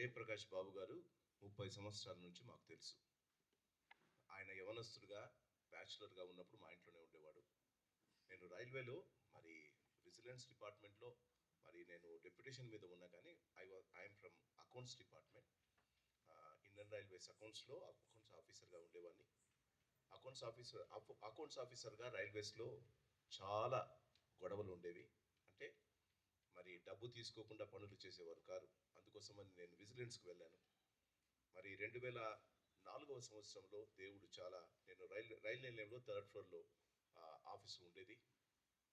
జయప్రకాష్ బాబు గారు 30 సంవత్సరాల నుంచి మాకు తెలుసు. ఆయన యవనస్తుడుగా, బ్యాచిలర్‌గా ఉన్నప్పుడు మా ఇంట్లోనే ఉండేవాడు. నేను రైల్వేలో మరి విజిలెన్స్ డిపార్ట్మెంట్‌లో మరి నేను డెప్యుటేషన్ మీద ఉన్నా కానీ I am from accounts department. Indian railways అకౌంట్స్‌లో అకౌంట్స్ ఆఫీసర్‌గా ఉండేవాడిని. అకౌంట్స్ ఆఫీసర్‌గా రైల్వేస్‌లో చాలా గొడవలు ఉండేవి. అంటే మరి డబ్బు తీసుకోకుండా పనులు చేసేవారు కారు. అందుకోసమని నేను విజిలెన్స్‌కి వెళ్ళాను. మరి 2004వ సంవత్సరంలో దేవుడు నేను రైల్ నిలయంలో థర్డ్ ఫ్లోర్‌లో ఆఫీసు ఉండేది.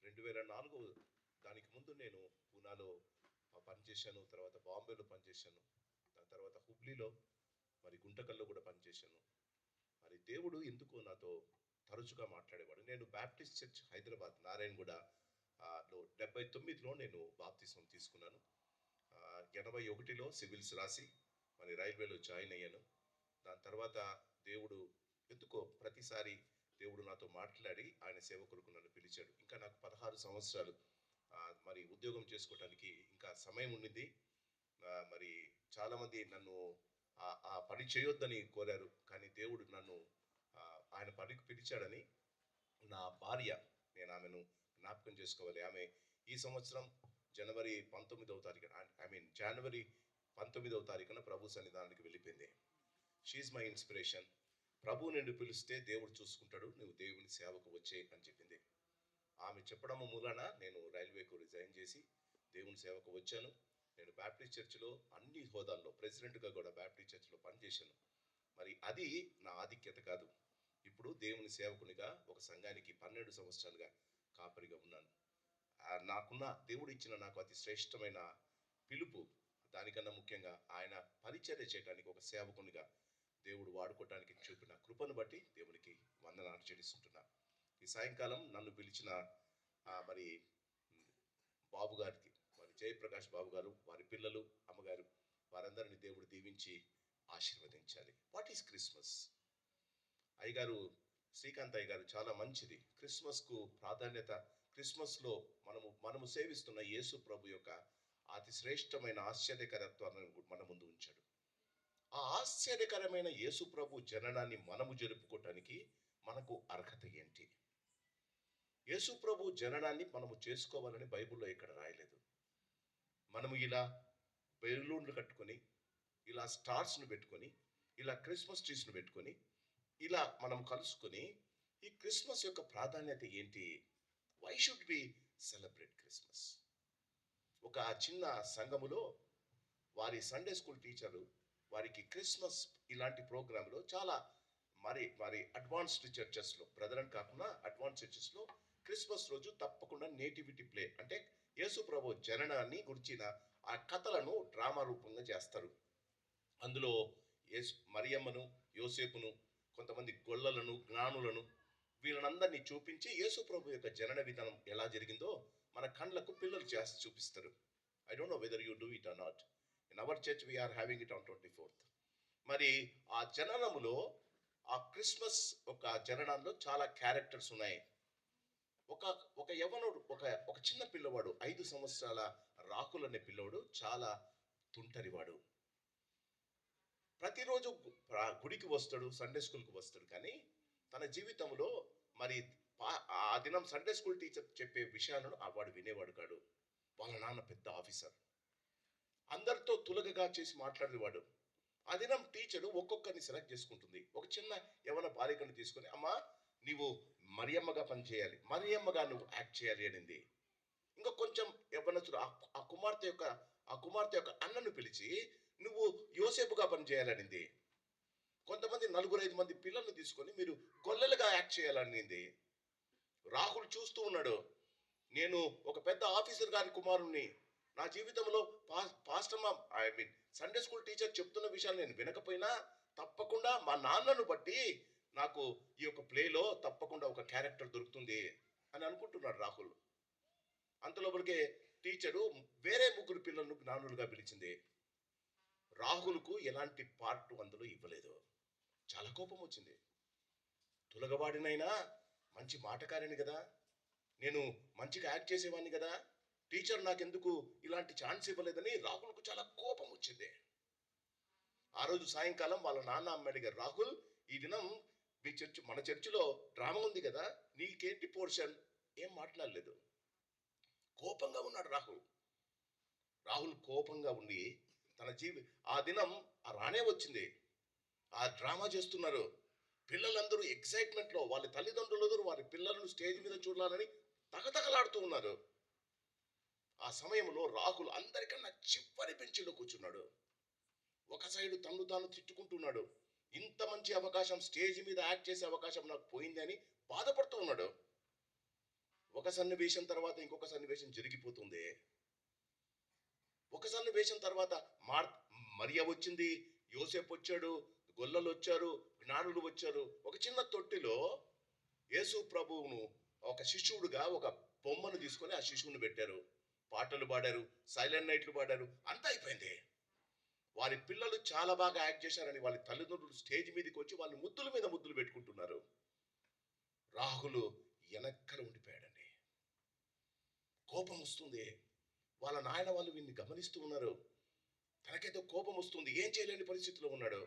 2004 దానికి ముందు నేను పూనాలో పనిచేశాను. తర్వాత బాంబేలో పనిచేశాను. దాని తర్వాత హుబ్లీలో మరి గుంటకల్‌లో కూడా పనిచేశాను. మరి దేవుడు ఎందుకో నాతో తరచుగా మాట్లాడేవాడు. నేను బాప్టిస్ట్ చర్చ్ హైదరాబాద్ నారాయణగూడ లో 79లో నేను బాప్తిస్మం తీసుకున్నాను. 81లో సివిల్స్ రాసి మరి రైల్వేలో జాయిన్ అయ్యాను. దాని తర్వాత దేవుడు ఎందుకో ప్రతిసారి దేవుడు నాతో మాట్లాడి ఆయన సేవ కొరకు నన్ను పిలిచాడు. ఇంకా నాకు 16 సంవత్సరాలు మరి ఉద్యోగం చేసుకోవడానికి ఇంకా సమయం ఉండింది. మరి చాలామంది నన్ను ఆ పని చేయొద్దని కోరారు. కానీ దేవుడు నన్ను ఆయన పనికి పిలిచాడని నా భార్య, నేను ఆమెను జ్ఞాపకం చేసుకోవాలి. ఆమె ఈ సంవత్సరం జనవరి 19వ తారీఖున ప్రభు సన్నిధానానికి వెళ్ళిపోయింది. She my inspiration. ప్రభు నిన్ను పిలిస్తే దేవుడు చూసుకుంటాడు, నువ్వు దేవుని సేవకు వచ్చే అని చెప్పింది. ఆమె చెప్పడం మూలాన నేను రైల్వేకు రిజైన్ చేసి దేవుని సేవకు వచ్చాను. నేను బాప్టిస్ట్ చర్చిలో అన్ని హోదాల్లో ప్రెసిడెంట్గా కూడా బాప్టిస్ట్ చర్చిలో పనిచేశాను. మరి అది నా ఆధిక్యత కాదు. ఇప్పుడు దేవుని సేవకునిగా ఒక సంఘానికి 12 సంవత్సరాలుగా కాపరిగా ఉన్నాను. దేవుడు ఇచ్చిన నాకు అతి శ్రేష్టమైన పిలుపు, దానికన్నా ముఖ్యంగా ఆయన పరిచర్య చేయడానికి ఒక సేవకునిగా దేవుడు వాడుకోవడానికి చూపిన కృపను బట్టి దేవునికి వందనాలు చెల్లిస్తుంటున్నా. ఈ సాయంకాలం నన్ను పిలిచిన మరి బాబు గారికి, మరి జయప్రకాష్ బాబు గారు, వారి పిల్లలు, అమ్మగారు, వారందరినీ దేవుడు దీవించి ఆశీర్వదించాలి. What is Christmas? అయ్యగారు శ్రీకాంత్ అయ్యగారు చాలా మంచిది. క్రిస్మస్కు ప్రాధాన్యత, క్రిస్మస్లో మనము సేవిస్తున్న యేసు ప్రభు యొక్క అతి శ్రేష్టమైన ఆశ్చర్యకరత్వాన్ని మన ముందు ఉంచాడు. ఆ ఆశ్చర్యకరమైన యేసు ప్రభు జననాన్ని మనము జరుపుకోవటానికి మనకు అర్హత ఏంటి? యేసు ప్రభు జననాన్ని మనము చేసుకోవాలని బైబిల్లో ఇక్కడ రాయలేదు. మనము ఇలా బెలూన్లు కట్టుకొని, ఇలా స్టార్స్ను పెట్టుకొని, ఇలా క్రిస్మస్ ట్రీస్ను పెట్టుకొని, ఇలా మనం కలుసుకొని ఈ క్రిస్మస్ యొక్క ప్రాధాన్యత ఏంటి? Why should we celebrate Christmas? ఒక చిన్న సంఘములో వారి సండే స్కూల్ టీచరు వారికి క్రిస్మస్ ఇలాంటి ప్రోగ్రాంలో చాలా మరి అడ్వాన్స్డ్ చర్చెస్లో, బ్రదర్ అని కాకుండా అడ్వాన్స్ చర్చెస్లో క్రిస్మస్ రోజు తప్పకుండా నేటివిటీ ప్లే, అంటే యేసు ప్రభు జననాన్ని గురించిన ఆ కథలను డ్రామా రూపంగా చేస్తారు. అందులో మరియమ్మను, యోసేపును, కొంతమంది గొల్లలను, జ్ఞానులను, వీళ్ళనందరినీ చూపించి యేసు ప్రభు యొక్క జనన విధానం ఎలా జరిగిందో మన కండ్లకు పిల్లలు చేసి చూపిస్తారు. I don't know whether you do it or not. In our church we are having it on 24th. మరి ఆ జననములో, ఆ క్రిస్మస్ ఒక జననంలో చాలా క్యారెక్టర్స్ ఉన్నాయి. ఒక యవనుడు, ఒక చిన్న పిల్లవాడు, 5 సంవత్సరాల రాకుల్ అనే పిల్లవాడు, చాలా తుంటరివాడు. ప్రతిరోజు గుడికి వస్తాడు, సండే స్కూల్కి వస్తాడు. కానీ తన జీవితంలో మరి ఆ దినం సండే స్కూల్ టీచర్ చెప్పే విషయాలను వాడు వినేవాడు కాడు. వాళ్ళ నాన్న పెద్ద ఆఫీసర్, అందరితో తులగగా చేసి మాట్లాడేవాడు. ఆ దినం టీచరు ఒక్కొక్కరిని సెలెక్ట్ చేసుకుంటుంది. ఒక చిన్న యవన బాలికను తీసుకొని, అమ్మా నీవు మరియమ్మగా పనిచేయాలి, మరియమ్మగా నువ్వు యాక్ట్ చేయాలి అనింది. ఇంకా కొంచెం యవ్వనస్తుడు ఆ కుమార్తె యొక్క అన్నను పిలిచి, నువ్వు యోసేపుగా పనిచేయాలనింది. కొంతమంది 4-5 మంది పిల్లల్ని తీసుకొని మీరు గొల్లలుగా యాక్ట్ చేయాలనింది. రాహుల్ చూస్తూ ఉన్నాడు, నేను ఒక పెద్ద ఆఫీసర్ గారి కుమారుణ్ణి, నా జీవితంలో సండే స్కూల్ టీచర్ చెప్తున్న విషయాలు నేను వినకపోయినా తప్పకుండా మా నాన్నను బట్టి నాకు ఈ యొక్క ప్లేలో తప్పకుండా ఒక క్యారెక్టర్ దొరుకుతుంది అని అనుకుంటున్నాడు రాహుల్. అంతలోపలికే టీచరు వేరే 3 పిల్లలను జ్ఞానులుగా పిలిచింది. రాహుల్కు ఎలాంటి పార్ట్ అందులో ఇవ్వలేదు. చాలా కోపం వచ్చింది. తులగవాడినైనా మంచి మాటకారిని కదా, నేను మంచిగా యాక్ట్ చేసేవాడిని కదా, టీచర్ నాకెందుకు ఇలాంటి ఛాన్స్ ఇవ్వలేదని రాహుల్కు చాలా కోపం వచ్చింది. ఆ రోజు సాయంకాలం వాళ్ళ నాన్న అమ్మ అడిగారు, రాహుల్ ఈ దినం మీ చర్చ్ మన చర్చిలో డ్రామా ఉంది కదా, నీకేంటి పోర్షన్? ఏం మాట్లాడలేదు. కోపంగా ఉన్నాడు రాహుల్. రాహుల్ కోపంగా ఉండి తన ఆ దినం రానే వచ్చింది. ఆ డ్రామా చేస్తున్నారు. పిల్లలందరూ ఎక్సైట్మెంట్లో వాళ్ళ తల్లిదండ్రులందరూ వారి పిల్లలను స్టేజ్ మీద చూడాలని తగతగలాడుతూ ఉన్నారు. ఆ సమయంలో రాహుల్ అందరికన్నా చివరి బెంచిలో కూర్చున్నాడు. ఒక సైడు తన్ను తాను తిట్టుకుంటున్నాడు. ఇంత మంచి అవకాశం, స్టేజ్ మీద యాక్ట్ చేసే అవకాశం నాకు పోయింది అని బాధపడుతూ ఉన్నాడు. ఒక సన్నివేశం తర్వాత ఇంకొక సన్నివేశం జరిగిపోతుంది. ఒక సన్నివేశం తర్వాత మరియ వచ్చింది, యోసేపు వచ్చాడు, గొల్లలు వచ్చారు, జ్ఞానులు వచ్చారు. ఒక చిన్న తొట్టిలో యేసు ప్రభువును ఒక శిశువుడుగా ఒక బొమ్మను తీసుకొని ఆ శిశువుని పెట్టారు. పాటలు పాడారు, సైలెంట్ నైట్లు పాడారు, అంతా అయిపోయింది. వారి పిల్లలు చాలా బాగా యాక్ట్ చేశారని వాళ్ళ తల్లిదండ్రులు స్టేజ్ మీదకి వచ్చి వాళ్ళు ముద్దుల మీద ముద్దులు పెట్టుకుంటున్నారు. రాహులు వెనక్కల ఉండిపోయాడండి. కోపం వస్తుంది. వాళ్ళ నాయన వాళ్ళు వీడిని గమనిస్తూ ఉన్నారు. తనకైతే కోపం వస్తుంది, ఏం చేయలేని పరిస్థితిలో ఉన్నాడు.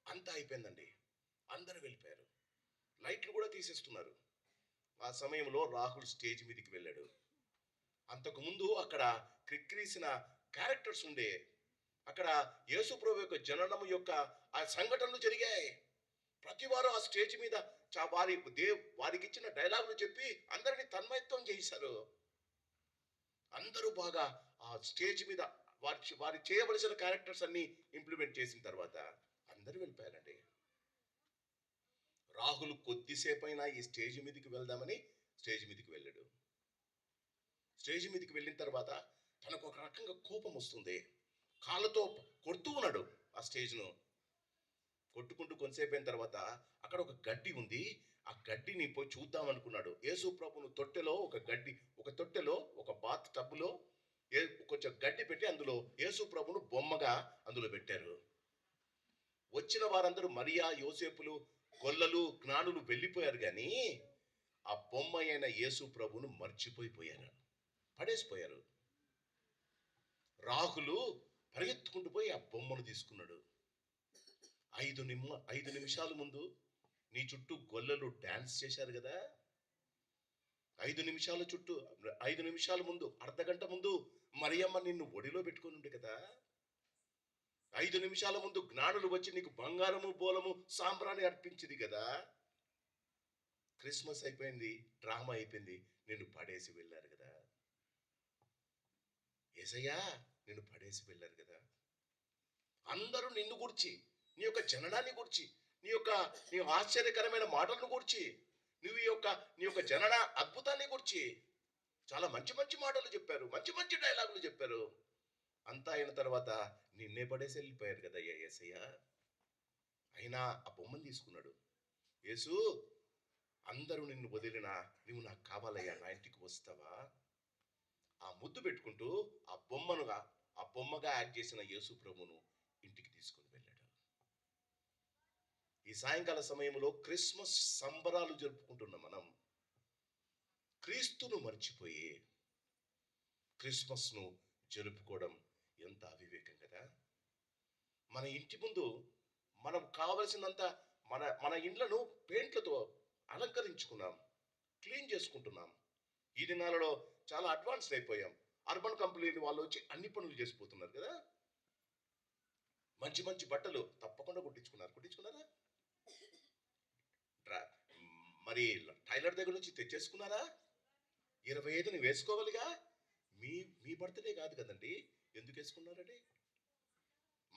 అంతా అయిపోయిందండి. అందరూ వెళ్ళిపోయారు. లైట్లు కూడా తీసేస్తున్నారు. ఆ సమయంలో రాహుల్ స్టేజ్ మీదకి వెళ్ళాడు. అంతకుముందు అక్కడ క్రిక్కిరిసిన క్యారెక్టర్స్ ఉండే. అక్కడ యేసుప్రభు యొక్క జననము యొక్క ఆ సంఘటనలు జరిగాయి. ప్రతి వారు ఆ స్టేజ్ మీద వారికి ఇచ్చిన డైలాగులు చెప్పి అందరినీ తన్మయత్వం చేశారు. అందరూ బాగా ఆ స్టేజ్ మీద వారి చేయవలసిన క్యారెక్టర్స్ అన్ని ఇంప్లిమెంట్ చేసిన తర్వాత అందరూ వెళ్ళిపోయారండి. రాహుల్ కొద్దిసేపైనా ఈ స్టేజ్ మీదకి వెళ్దామని స్టేజ్ మీదకి వెళ్ళాడు. స్టేజ్ మీదకి వెళ్ళిన తర్వాత తనకు ఒక రకంగా కోపం వస్తుంది. కాళ్ళతో కొడుతూ ఉన్నాడు ఆ స్టేజ్ను. కొట్టుకుంటూ కొంతసేపు అయిన తర్వాత అక్కడ ఒక గడ్డి ఉంది. ఆ గడ్డిని పోయి చూద్దాం అనుకున్నాడు. యేసు ప్రభును ఒక తొట్టెలో ఒక బాత్ టబ్లో కొంచెం గడ్డి పెట్టి అందులో యేసు ప్రభును బొమ్మగా అందులో పెట్టారు. వచ్చిన వారందరూ మరియా, యోసేపులు, గొల్లలు, జ్ఞానులు వెళ్ళిపోయారు. కానీ ఆ బొమ్మ అయిన యేసు ప్రభును మర్చిపోయారు, పడేసిపోయారు. రాహులు పరిగెత్తుకుంటూ పోయి ఆ బొమ్మను తీసుకున్నాడు. 5 నిమిషాల ముందు నీ చుట్టూ గొల్లలు డాన్స్ చేశారు కదా, 5 నిమిషాల ముందు, అర్ధగంట ముందు మరియమ్మ నిన్ను ఒడిలో పెట్టుకొని ఉండే కదా, 5 నిమిషాల ముందు జ్ఞానులు వచ్చి నీకు బంగారము, బోలము, సాంబ్రాన్ని అర్పించింది కదా. క్రిస్మస్ అయిపోయింది, డ్రామా అయిపోయింది, నిన్ను పడేసి వెళ్ళారు కదా. యేసయ్యా నిన్ను పడేసి వెళ్ళారు కదా. అందరూ నిన్ను గురించి, నీ యొక్క జననాన్ని గురించి, నీ ఆశ్చర్యకరమైన మాటలను గురించి, నీ యొక్క జనన అద్భుతాన్ని గురించి చాలా మంచి మంచి మాటలు చెప్పారు, మంచి మంచి డైలాగులు చెప్పారు. అంతా అయిన తర్వాత నిన్నే పడేసి వెళ్ళిపోయారు కదా యేసయ్య. అయినా ఆ బొమ్మను తీసుకున్నాడు. యేసు, అందరూ నిన్ను వదిలినా నువ్వు నాకు కావాలయ్యా, నా ఇంటికి వస్తావా? ఆ ముద్దు పెట్టుకుంటూ ఆ బొమ్మగా యాక్ట్ చేసిన యేసు ప్రభును ఇంటికి తీసుకుని వెళ్ళాడు. ఈ సాయంకాల సమయంలో క్రిస్మస్ సంబరాలు జరుపుకుంటున్న మనం క్రీస్తును మర్చిపోయి క్రిస్మస్ను జరుపుకోవడం ఎంత అవివేకం కదా. మన ఇంటి ముందు మనం కావలసినంత మన ఇండ్లను పెయింట్లతో అలంకరించుకున్నాం, క్లీన్ చేసుకుంటున్నాం. ఈ దినాలలో చాలా అడ్వాన్స్డ్ అయిపోయాం. అర్బన్ కంపెనీలు వాళ్ళు వచ్చి అన్ని పనులు చేసిపోతున్నారు కదా. మంచి మంచి బట్టలు తప్పకుండా కుట్టించుకున్నారా? మరి టైలర్ దగ్గర నుంచి తెచ్చేసుకున్నారా? 25 వేసుకోవాలిగా. మీ బర్త్డే కాదు కదండి, ఎందుకు వేసుకున్నారండి?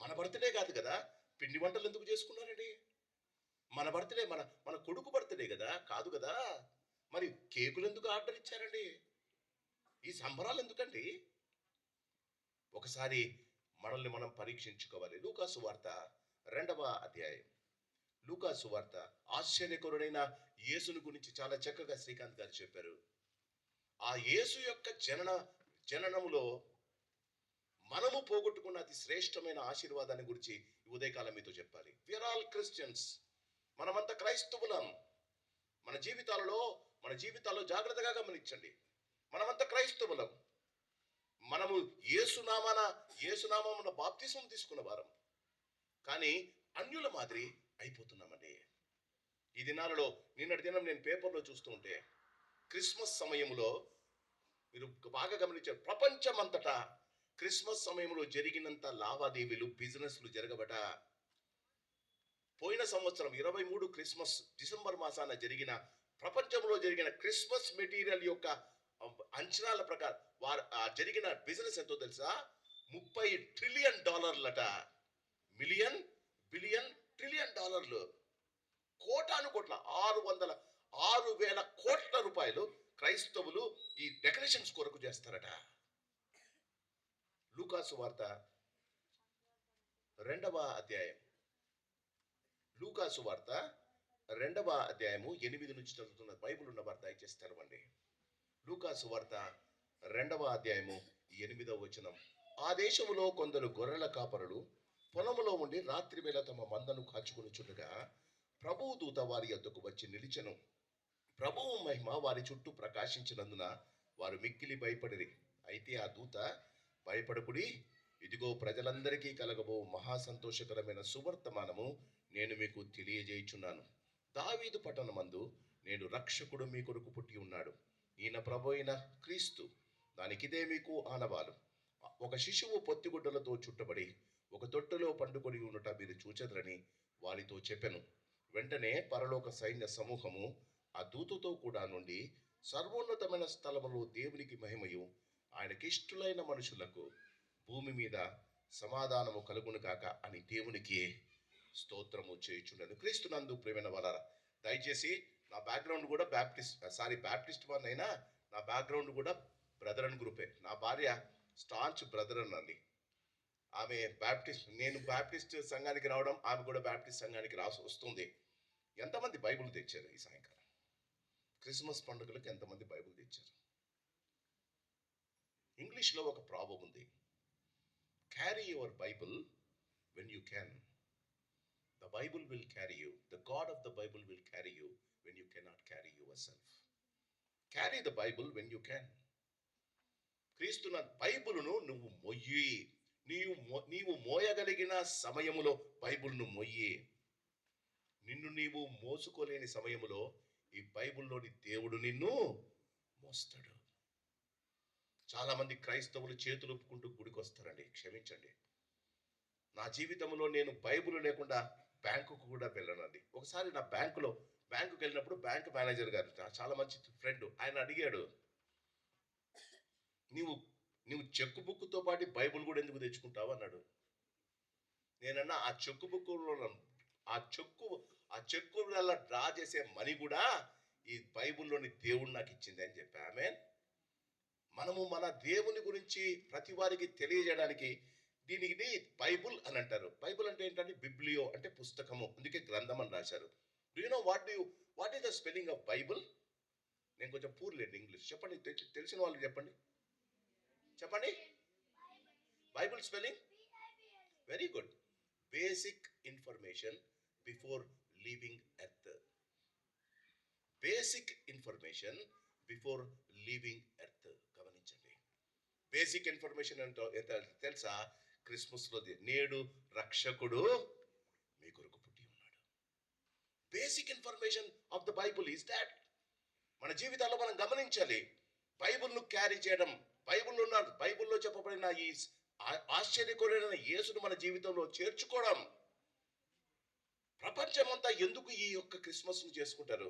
మన బర్త్డే కాదు కదా, పిండి వంటలు ఎందుకు చేసుకున్నారండి? మన బర్త్డే మన కొడుకు బర్త్డే కదా, కాదు కదా. మరి కేకులు ఎందుకు ఆర్డర్ ఇచ్చారండి? ఈ సంబరాలు ఎందుకండి? ఒకసారి మనల్ని మనం పరీక్షించుకోవాలి. లూకా సువార్త 2వ అధ్యాయం. లూకా సువార్త ఆశ్చర్యకరుడైన యేసుని గురించి చాలా చక్కగా శ్రీకాంత్ గారు చెప్పారు. ఆ యేసు యొక్క జననములో మనము పోగొట్టుకున్న అతి శ్రేష్టమైన ఆశీర్వాదాన్ని గురించి ఉదయకాలం మీతో చెప్పాలి. We are all Christians. మనమంతా క్రైస్తవులం. మన జీవితాల్లో జాగ్రత్తగా గమనించండి. మనమంతా క్రైస్తవులం. మనము యేసునామమున బాప్తిస్మం తీసుకున్న వారం. కానీ అన్యుల మాదిరి అయిపోతున్నామండి. ఈ దినాలలో నిన్నటి దినం నేను పేపర్లో చూస్తూ ఉంటే క్రిస్మస్ సమయంలో మీరు బాగా గమనించారు, ప్రపంచమంతటా క్రిస్మస్ సమయంలో జరిగినంత లావాదేవీలు బిజినెస్లు జరగబట. పోయిన సంవత్సరం 23 క్రిస్మస్ డిసెంబర్ మాసాన జరిగిన ప్రపంచంలో జరిగిన క్రిస్మస్ మెటీరియల్ యొక్క అంచనాల ప్రకారం వారు జరిగిన బిజినెస్ ఎంతో తెలుసా? $30 ట్రిలియన్. మిలియన్, బిలియన్, ట్రిలియన్ డాలర్లు. కోటాను కోట్ల 6,000 కోట్ల రూపాయలు క్రైస్తవులు ఈ డెకరేషన్స్ కొరకు చేస్తారట. లూకాసు వార్త 2వ అధ్యాయం, లూకాసు వార్త 2వ అధ్యాయము 8 నుంచి చదువుతున్న బైబిల్ ఉన్న వార్త దయచేసి తెరవండి. లూకాసు వార్త 2వ అధ్యాయము 8వ వచనం. ఆ దేశములో కొందరు గొర్రెల కాపరులు పొలములో ఉండి రాత్రి వేళ తమ మందను కాచుకొనుచుండగా ప్రభువు దూత వారి యొద్దకు వచ్చి నిలిచెను. ప్రభువు మహిమ వారి చుట్టూ ప్రకాశించినందున వారు మిక్కిలి భయపడిరి. అయితే ఆ దూత, భయపడకుడి, ఇదిగో ప్రజలందరికీ కలగబో మహా సంతోషకరమైన సువర్తమానము నేను మీకు తెలియజేయుచున్నాను. దావీదు పట్టణమందు నేడు రక్షకుడు మీ కొరకు పుట్టి ఉన్నాడు. ఈయన ప్రభు అయిన క్రీస్తు. దానికిదే మీకు ఆనవాలు. ఒక శిశువు పొత్తిగుడ్డలతో చుట్టబడి ఒక తొట్టెలో పండుకొని ఉండట మీరు చూచెదరని వారితో చెప్పెను. వెంటనే పరలోక సైన్య సమూహము ఆ దూతతో కూడా నుండి సర్వోన్నతమైన స్థలములో దేవునికి మహిమయు ఆయనకిష్టులైన మనుషులకు భూమి మీద సమాధానము కలుగును కాక అని దేవునికి స్తోత్రము చేయుచుండెను. క్రీస్తునందు ప్రియమైన వారలారా, దయచేసి నా బ్యాక్గ్రౌండ్ కూడా బ్యాప్టిస్ట్ వారిని అయినా నా బ్యాక్గ్రౌండ్ కూడా బ్రదరన్ గ్రూపే. నా భార్య స్టాంచ్ బ్రదరన్ అండి. ఆమె బ్యాప్టిస్ట్, నేను బ్యాప్టిస్ట్ సంఘానికి రావడం, ఆమె కూడా బ్యాప్టిస్ట్ సంఘానికి వస్తుంది. ఎంతమంది బైబిల్ తెచ్చారు ఈ సాయంకాలం? క్రిస్మస్ పండుగలకు ఎంతమంది బైబిల్ తెచ్చారు? ఇంగ్లీష్లో ఒక ప్రాబం ఉంది, carry your Bible when you can. The Bible will carry you. The God of the Bible will carry you when you cannot carry yourself. Carry the Bible when you can. క్రీస్తున్న బైబిలును నువ్వు మొయ్యి. నీవు మోయగలిగిన సమయములో బైబిల్ను మొయ్యి. నిన్ను నీవు మోసుకోలేని సమయములో ఈ బైబిల్లోని దేవుడు నిన్ను మోస్తాడు. చాలా మంది క్రైస్తవులు చేతులు ఒప్పుకుంటూ గుడికి వస్తారండి. క్షమించండి, నా జీవితంలో నేను బైబిల్ లేకుండా బ్యాంకుకు కూడా వెళ్ళనండి. ఒకసారి నా బ్యాంకుకి వెళ్ళినప్పుడు బ్యాంక్ మేనేజర్ గారు, చాలా మంచి ఫ్రెండ్, ఆయన అడిగాడు, నీవు చెక్ బుక్తో పాటు బైబిల్ కూడా ఎందుకు తెచ్చుకుంటావు అన్నాడు. నేనన్నా ఆ చెక్కు వల్ల డ్రా చేసే మనీ కూడా ఈ బైబిల్లోని దేవుడు నాకు ఇచ్చింది అని చెప్పా. ఆమేన్. మనము మన దేవుని గురించి ప్రతి వారికి తెలియజేయడానికి దీనికి బైబుల్ అని అంటారు. బైబుల్ అంటే ఏంటంటే బిబ్లియో అంటే పుస్తకము, అందుకే గ్రంథం అని రాశారు. Do you know what is the spelling of Bible? నేను కొంచెం పూర్లేండి ఇంగ్లీష్, చెప్పండి, తెలిసిన వాళ్ళు చెప్పండి. Bible spelling very good. Basic information before leaving earth. Basic information before leaving earth. గమనించండి, బేసిక్ ఇన్ఫర్మేషన్ అంటే తెలుసా? క్రిస్మస్ లో నేడు రక్షకుడు మీ కొరకు పుట్టి ఉన్నాడు. Basic information of the Bible is that. మన జీవితాల్లో మనం గమనించాలి. బైబుల్ను క్యారీ చేయడం, బైబుల్లో చెప్పబడిన ఈ ఆశ్చర్యకరమైన యేసును మన జీవితంలో చేర్చుకోవడం. ప్రపంచమంతా ఎందుకు ఈ యొక్క క్రిస్మస్ ను చేసుకుంటారు?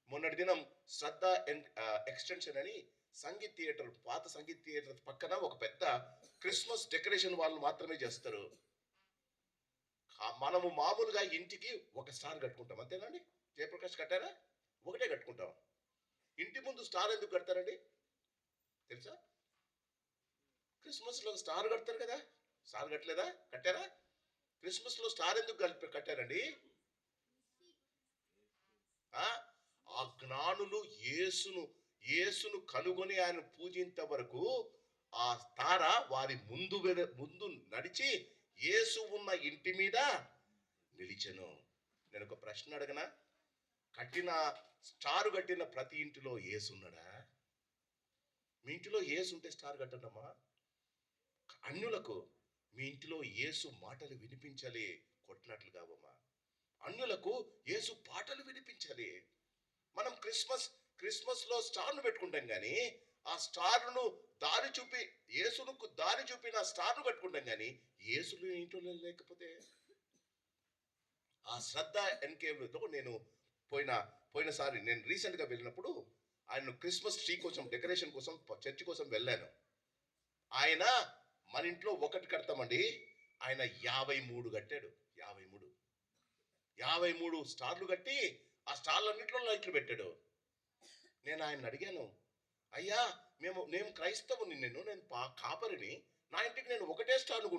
మొన్నటి దినం శ్రద్ధ ఎక్స్టెన్షన్ అని సంగీత్ థియేటర్, పాత సంగీత్ థియేటర్ పక్కన ఒక పెద్ద క్రిస్మస్ డెకరేషన్ వాళ్ళు మాత్రమే చేస్తారు. మనము మామూలుగా ఇంటికి ఒక స్టార్ కట్టుకుంటాం, అంతేనండి? జయప్రకాష్ కట్టారా? ఒకటే కట్టుకుంటాం. ఇంటి ముందు స్టార్ ఎందుకు కడతారండి తెలుసా? క్రిస్మస్ లో స్టార్ కడతారు కదా. స్టార్ కట్టలేదా? కట్టారా? క్రిస్మస్ లో స్టార్ ఎందుకు కట్టారండి? ఆ జ్ఞానులు యేసును కనుగొని ఆయన పూజించే వరకు ఆ తార వారి ముందు నడిచి యేసు ఉన్న ఇంటి మీద నిలిచెను. నేను ఒక ప్రశ్న అడగనా? స్టార్ కట్టిన ప్రతి ఇంటిలో యేసు ఉన్నాడా? మీ ఇంటిలో యేసు ఉంటే స్టార్ కట్టండమ్మా. అన్యులకు మీ ఇంటిలో యేసు మాటలు వినిపించాలి, కొట్లాట్లు కావమ్మా. అన్యులకు యేసు పాటలు వినిపించాలి. మనం క్రిస్మస్లో స్టార్ను పెట్టుకుంటాం కానీ ఆ స్టార్ను దారి చూపి యేసునుకు దారి చూపిన స్టార్ను పెట్టుకుంటాం కానీ యేసులు ఇంట్లో లేకపోతే ఆ శ్రద్ధ ఎన్కేతో నేను పోయినసారి నేను రీసెంట్గా వెళ్ళినప్పుడు ఆయన క్రిస్మస్ ట్రీ కోసం డెకరేషన్ కోసం చర్చి కోసం వెళ్ళాను. ఆయన మన ఇంట్లో ఒకటి కడతామండి, ఆయన 53 కట్టాడు. 53 స్టార్లు కట్టి ఆ స్టార్లన్నింటిలో లైట్లు పెట్టాడు. నేను ఆయన అడిగాను, అయ్యా నేను క్రైస్తవుని, నేను కాపరిని, నా ఇంటికి నేను ఒకటే స్టార్ను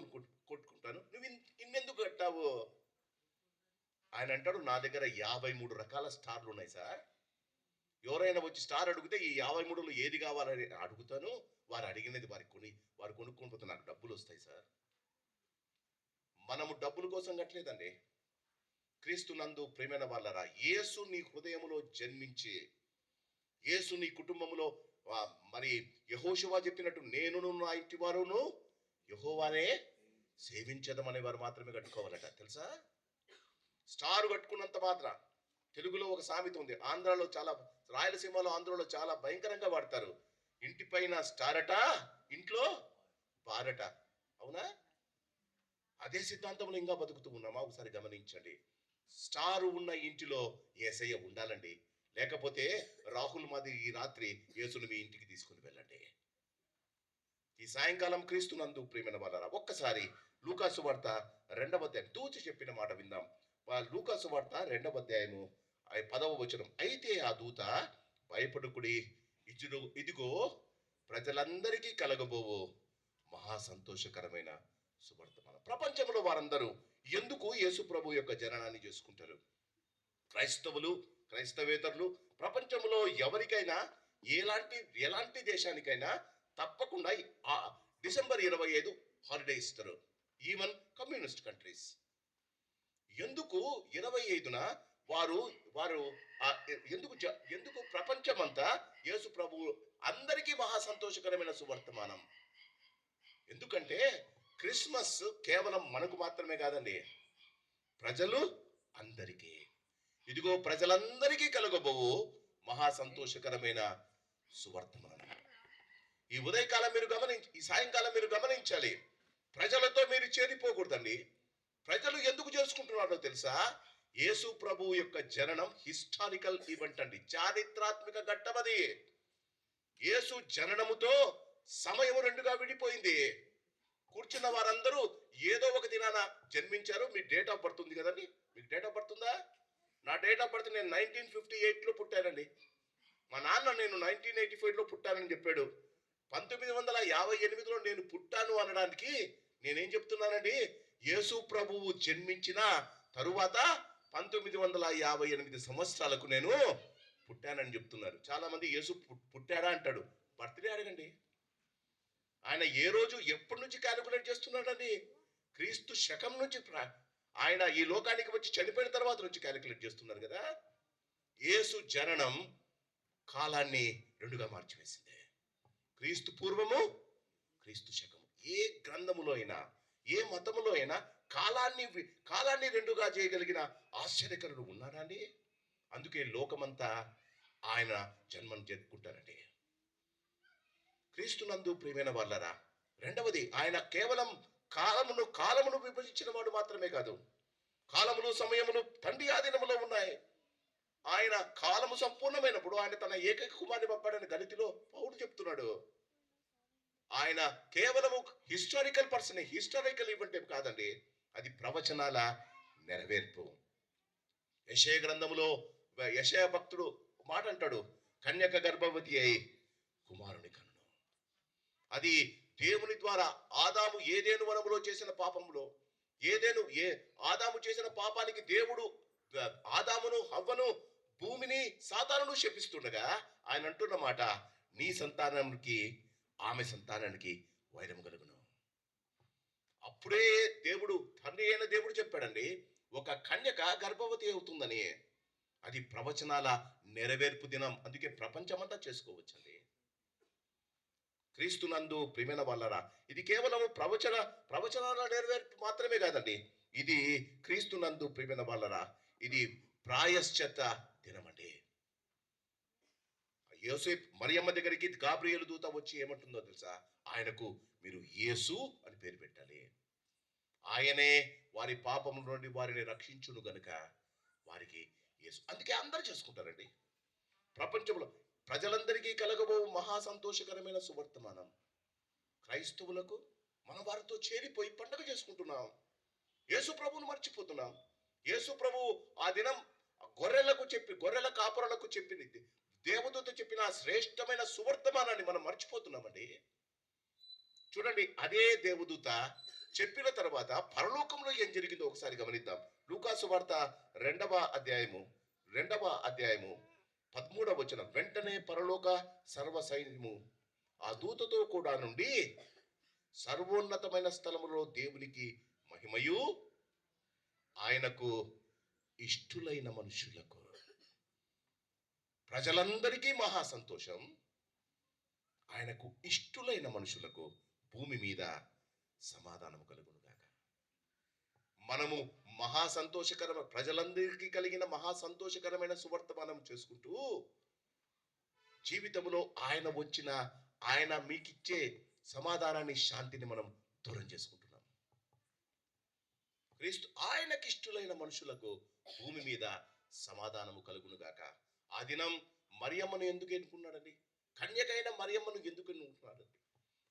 కొట్టుకుంటాను, నువ్వు ఇన్నెందుకు కట్టావు? ఆయన అంటాడు, నా దగ్గర 53 రకాల స్టార్లు ఉన్నాయి సార్. ఎవరైనా వచ్చి స్టార్ అడిగితే ఈ 53లో ఏది కావాలని అడుగుతాను, వారు అడిగినది వారు కొనుక్కొని పోతే నాకు డబ్బులు వస్తాయి సార్. మనము డబ్బుల కోసం కట్టలేదండి. క్రీస్తు నందు ప్రేమైన వాళ్ళరా, యేసు నీ హృదయములో జన్మించి, యేసు నీ కుటుంబంలో మరి యెహోషువ చెప్పినట్టు నేనును నా ఇంటి వారును యెహోవానే సేవించదమనే వారు మాత్రమే కట్టుకోవాలట. తెలుసా? స్టార్ కట్టుకున్నంత మాత్రం. తెలుగులో ఒక సామెత ఉంది, ఆంధ్రాలో చాలా, రాయలసీమలో ఆంధ్రలో చాలా భయంకరంగా వాడతారు. ఇంటి పైన స్టార్ అట, ఇంట్లో బారట. అవునా? అదే సిద్ధాంతంలో ఇంకా బతుకుతూ ఉన్నామా? ఒకసారి గమనించండి. స్టారు ఉన్న ఇంటిలో యేసయ్య ఉండాలండి. లేకపోతే రాహుల్ మాది ఈ రాత్రి యేసును మీ ఇంటికి తీసుకుని వెళ్ళండి. ఈ సాయంకాలం క్రీస్తు నందు ప్రియమైన వాళ్ళారా, ఒక్కసారి లూకాసు వార్త 2వ అధ్యాయం దూచి చెప్పిన మాట విందాం. లూకాసు వార్త 2వ అధ్యాయము 10వ వచనం. అయితే ఆ దూత, భయపడుకుడి, ఇదిగో ప్రజలందరికీ కలగబోవు మహా సంతోషకరమైన సువర్తమానం. ప్రపంచంలో వారందరూ ఎందుకు యేసు ప్రభు యొక్క జననాన్ని చేసుకుంటారు? క్రైస్తవేతరులు ప్రపంచంలో ఎవరికైనా ఎలాంటి దేశానికైనా తప్పకుండా డిసెంబర్ 25 హాలిడే ఇస్తారు. Even communist countries. ఎందుకు 25న వారు ఎందుకు ప్రపంచమంతా యేసు ప్రభు అందరికీ మహా సంతోషకరమైన సువర్తమానం? ఎందుకంటే క్రిస్మస్ కేవలం మనకు మాత్రమే కాదండి, ప్రజలు అందరికీ. ఇదిగో ప్రజలందరికీ కలగబోవు మహా సంతోషకరమైన సువర్తమానం. ఈ ఉదయకాలం ఈ సాయంకాలం మీరు గమనించాలి. ప్రజలతో మీరు చేరిపోకూడదండి. ప్రజలు ఎందుకు చేసుకుంటున్నారో తెలుసా? యేసు ప్రభు యొక్క జననం హిస్టారికల్ ఈవెంట్ అండి, చారిత్రాత్మక ఘట్టమది. యేసు జననముతో సమయం రెండుగా విడిపోయింది. కూర్చున్న వారందరూ ఏదో ఒక దినాన జన్మించారు. మీ డేట్ ఆఫ్ బర్త్ ఉంది కదండి, మీకు డేట్ ఆఫ్ బర్త్ ఉందా? నా డేట్ ఆఫ్ బర్త్ నేను 1958లో పుట్టానండి. మా నాన్న నేను 1985లో పుట్టానని చెప్పాడు. 1958లో నేను పుట్టాను అనడానికి నేనేం చెప్తున్నానండి, యేసు ప్రభువు జన్మించిన తరువాత 1958 సంవత్సరాలకు నేను పుట్టానని చెప్తున్నారు. చాలా మంది యేసు పుట్టాడా అంటాడు. బర్త్డే అడగండి. ఆయన ఏ రోజు ఎప్పటి నుంచి క్యాలిక్యులేట్ చేస్తున్నాడండి? క్రీస్తు శకం నుంచి ఆయన ఈ లోకానికి వచ్చి చనిపోయిన తర్వాత నుంచి క్యాలిక్యులేట్ చేస్తున్నారు కదా. యేసు జననం కాలాన్ని రెండుగా మార్చివేసింది. క్రీస్తు పూర్వము, క్రీస్తు శకము. ఏ గ్రంథములో అయినా, ఏ మతములో అయినా కాలాన్ని రెండుగా చేయగలిగిన ఆశ్చర్యకరుడు ఉన్నాడా అండి? అందుకే లోకమంతా ఆయన జన్మను జరుపుకుంటారండి. క్రీస్తునందు ప్రియమైన వాళ్ళరా, రెండవది, ఆయన కేవలం కాలమును విభజించిన వాడు మాత్రమే కాదు, కాలములు సమయములు తండ్రి ఆధీనములో ఉన్నాయి. ఆయన కాలము సంపూర్ణమైనప్పుడు ఆయన తన ఏకైక కుమారుని పంపాడని గలితిలో పౌలు చెప్తున్నాడు. ఆయన కేవలము హిస్టారికల్ పర్సన్, హిస్టారికల్ ఈవెంట్ ఏం కాదండి, అది ప్రవచనాల నెరవేర్పు. యెషయా గ్రంథములో యెషయా భక్తుడు మాట అంటాడు, కన్యక గర్భవతి అయి కుమారుని కన్ను. అది దేవుని ద్వారా ఆదాము ఏదేను వనములో చేసిన పాపంలో, ఆదాము చేసిన పాపానికి దేవుడు ఆదామును, హవ్వను, భూమిని, సాతానును శపిస్తుండగా ఆయన అంటున్న మాట, నీ సంతానానికి ఆమె సంతానానికి వైరం కలుగును. అప్పుడే తండ్రి అయిన దేవుడు చెప్పాడండి, ఒక కన్యక గర్భవతి అవుతుందని. అది ప్రవచనాల నెరవేర్పు దినం. అందుకే ప్రపంచమంతా చేసుకోవచ్చండి. క్రీస్తునందు ప్రియమైన వాళ్ళరా, ఇది కేవలం ప్రవచనాల నెరవేర్పు మాత్రమే కాదండి. ఇది క్రీస్తునందు ప్రియమైన వాళ్ళరా, ఇది ప్రాయశ్చిత్త దినమండి. యోసేపు మరియమ్మ దగ్గరికి గాబ్రియేలు దూత వచ్చి ఏమంటుందో తెలుసా? ఆయనకు మీరు యేసు అని పేరు పెట్టాలి. ఆయనే వారి పాపముల నుండి వారిని రక్షించును గనుక వారికి యేసు. అందుకే అందరూ చేసుకుంటారండి. ప్రపంచంలో ప్రజలందరికీ కలగబో మహా సంతోషకరమైన సువర్తమానం క్రైస్తవులకు. మన వారితో చేరిపోయి పండుగ చేసుకుంటున్నాం. యేసు ప్రభువును మర్చిపోతున్నాం. యేసు ప్రభు ఆ దినం గొర్రెల కాపురలకు చెప్పింది, దేవదూత చెప్పిన ఆ శ్రేష్టమైన సువర్తమానాన్ని మనం మర్చిపోతున్నామండి. చూడండి, అదే దేవదూత చెప్పిన తర్వాత పరలోకంలో ఏం జరిగిందో ఒకసారి గమనిద్దాం. లూకాసు వార్త 2వ అధ్యాయము 13వ వచనం. వెంటనే పరలోక సర్వ సైన్యము ఆ దూతతో కూడా నుండి సర్వోన్నతమైన స్థలములో దేవునికి మహిమయు, ఆయనకు ఇష్టులైన మనుషులకు, ప్రజలందరికీ మహా సంతోషం, ఆయనకు ఇష్టులైన మనుషులకు భూమి మీద సమాధానం కలుగును గాక. మనము మహా సంతోషకరమైన, ప్రజలందరికీ కలిగిన మహా సంతోషకరమైన సువర్తమానం చేసుకుంటూ జీవితంలో ఆయన మీకిచ్చే సమాధానాన్ని, శాంతిని మనం దూరం చేసుకుంటున్నాం. క్రీస్తు ఆయనకి ఇష్టులైన మనుషులకు భూమి మీద సమాధానము కలుగును గాక. ఆ దినం మరియమ్మను ఎందుకు ఎన్నుకున్నాడండి? కన్యకైన మరియమ్మను ఎందుకు ఎన్నుకున్నాడండి?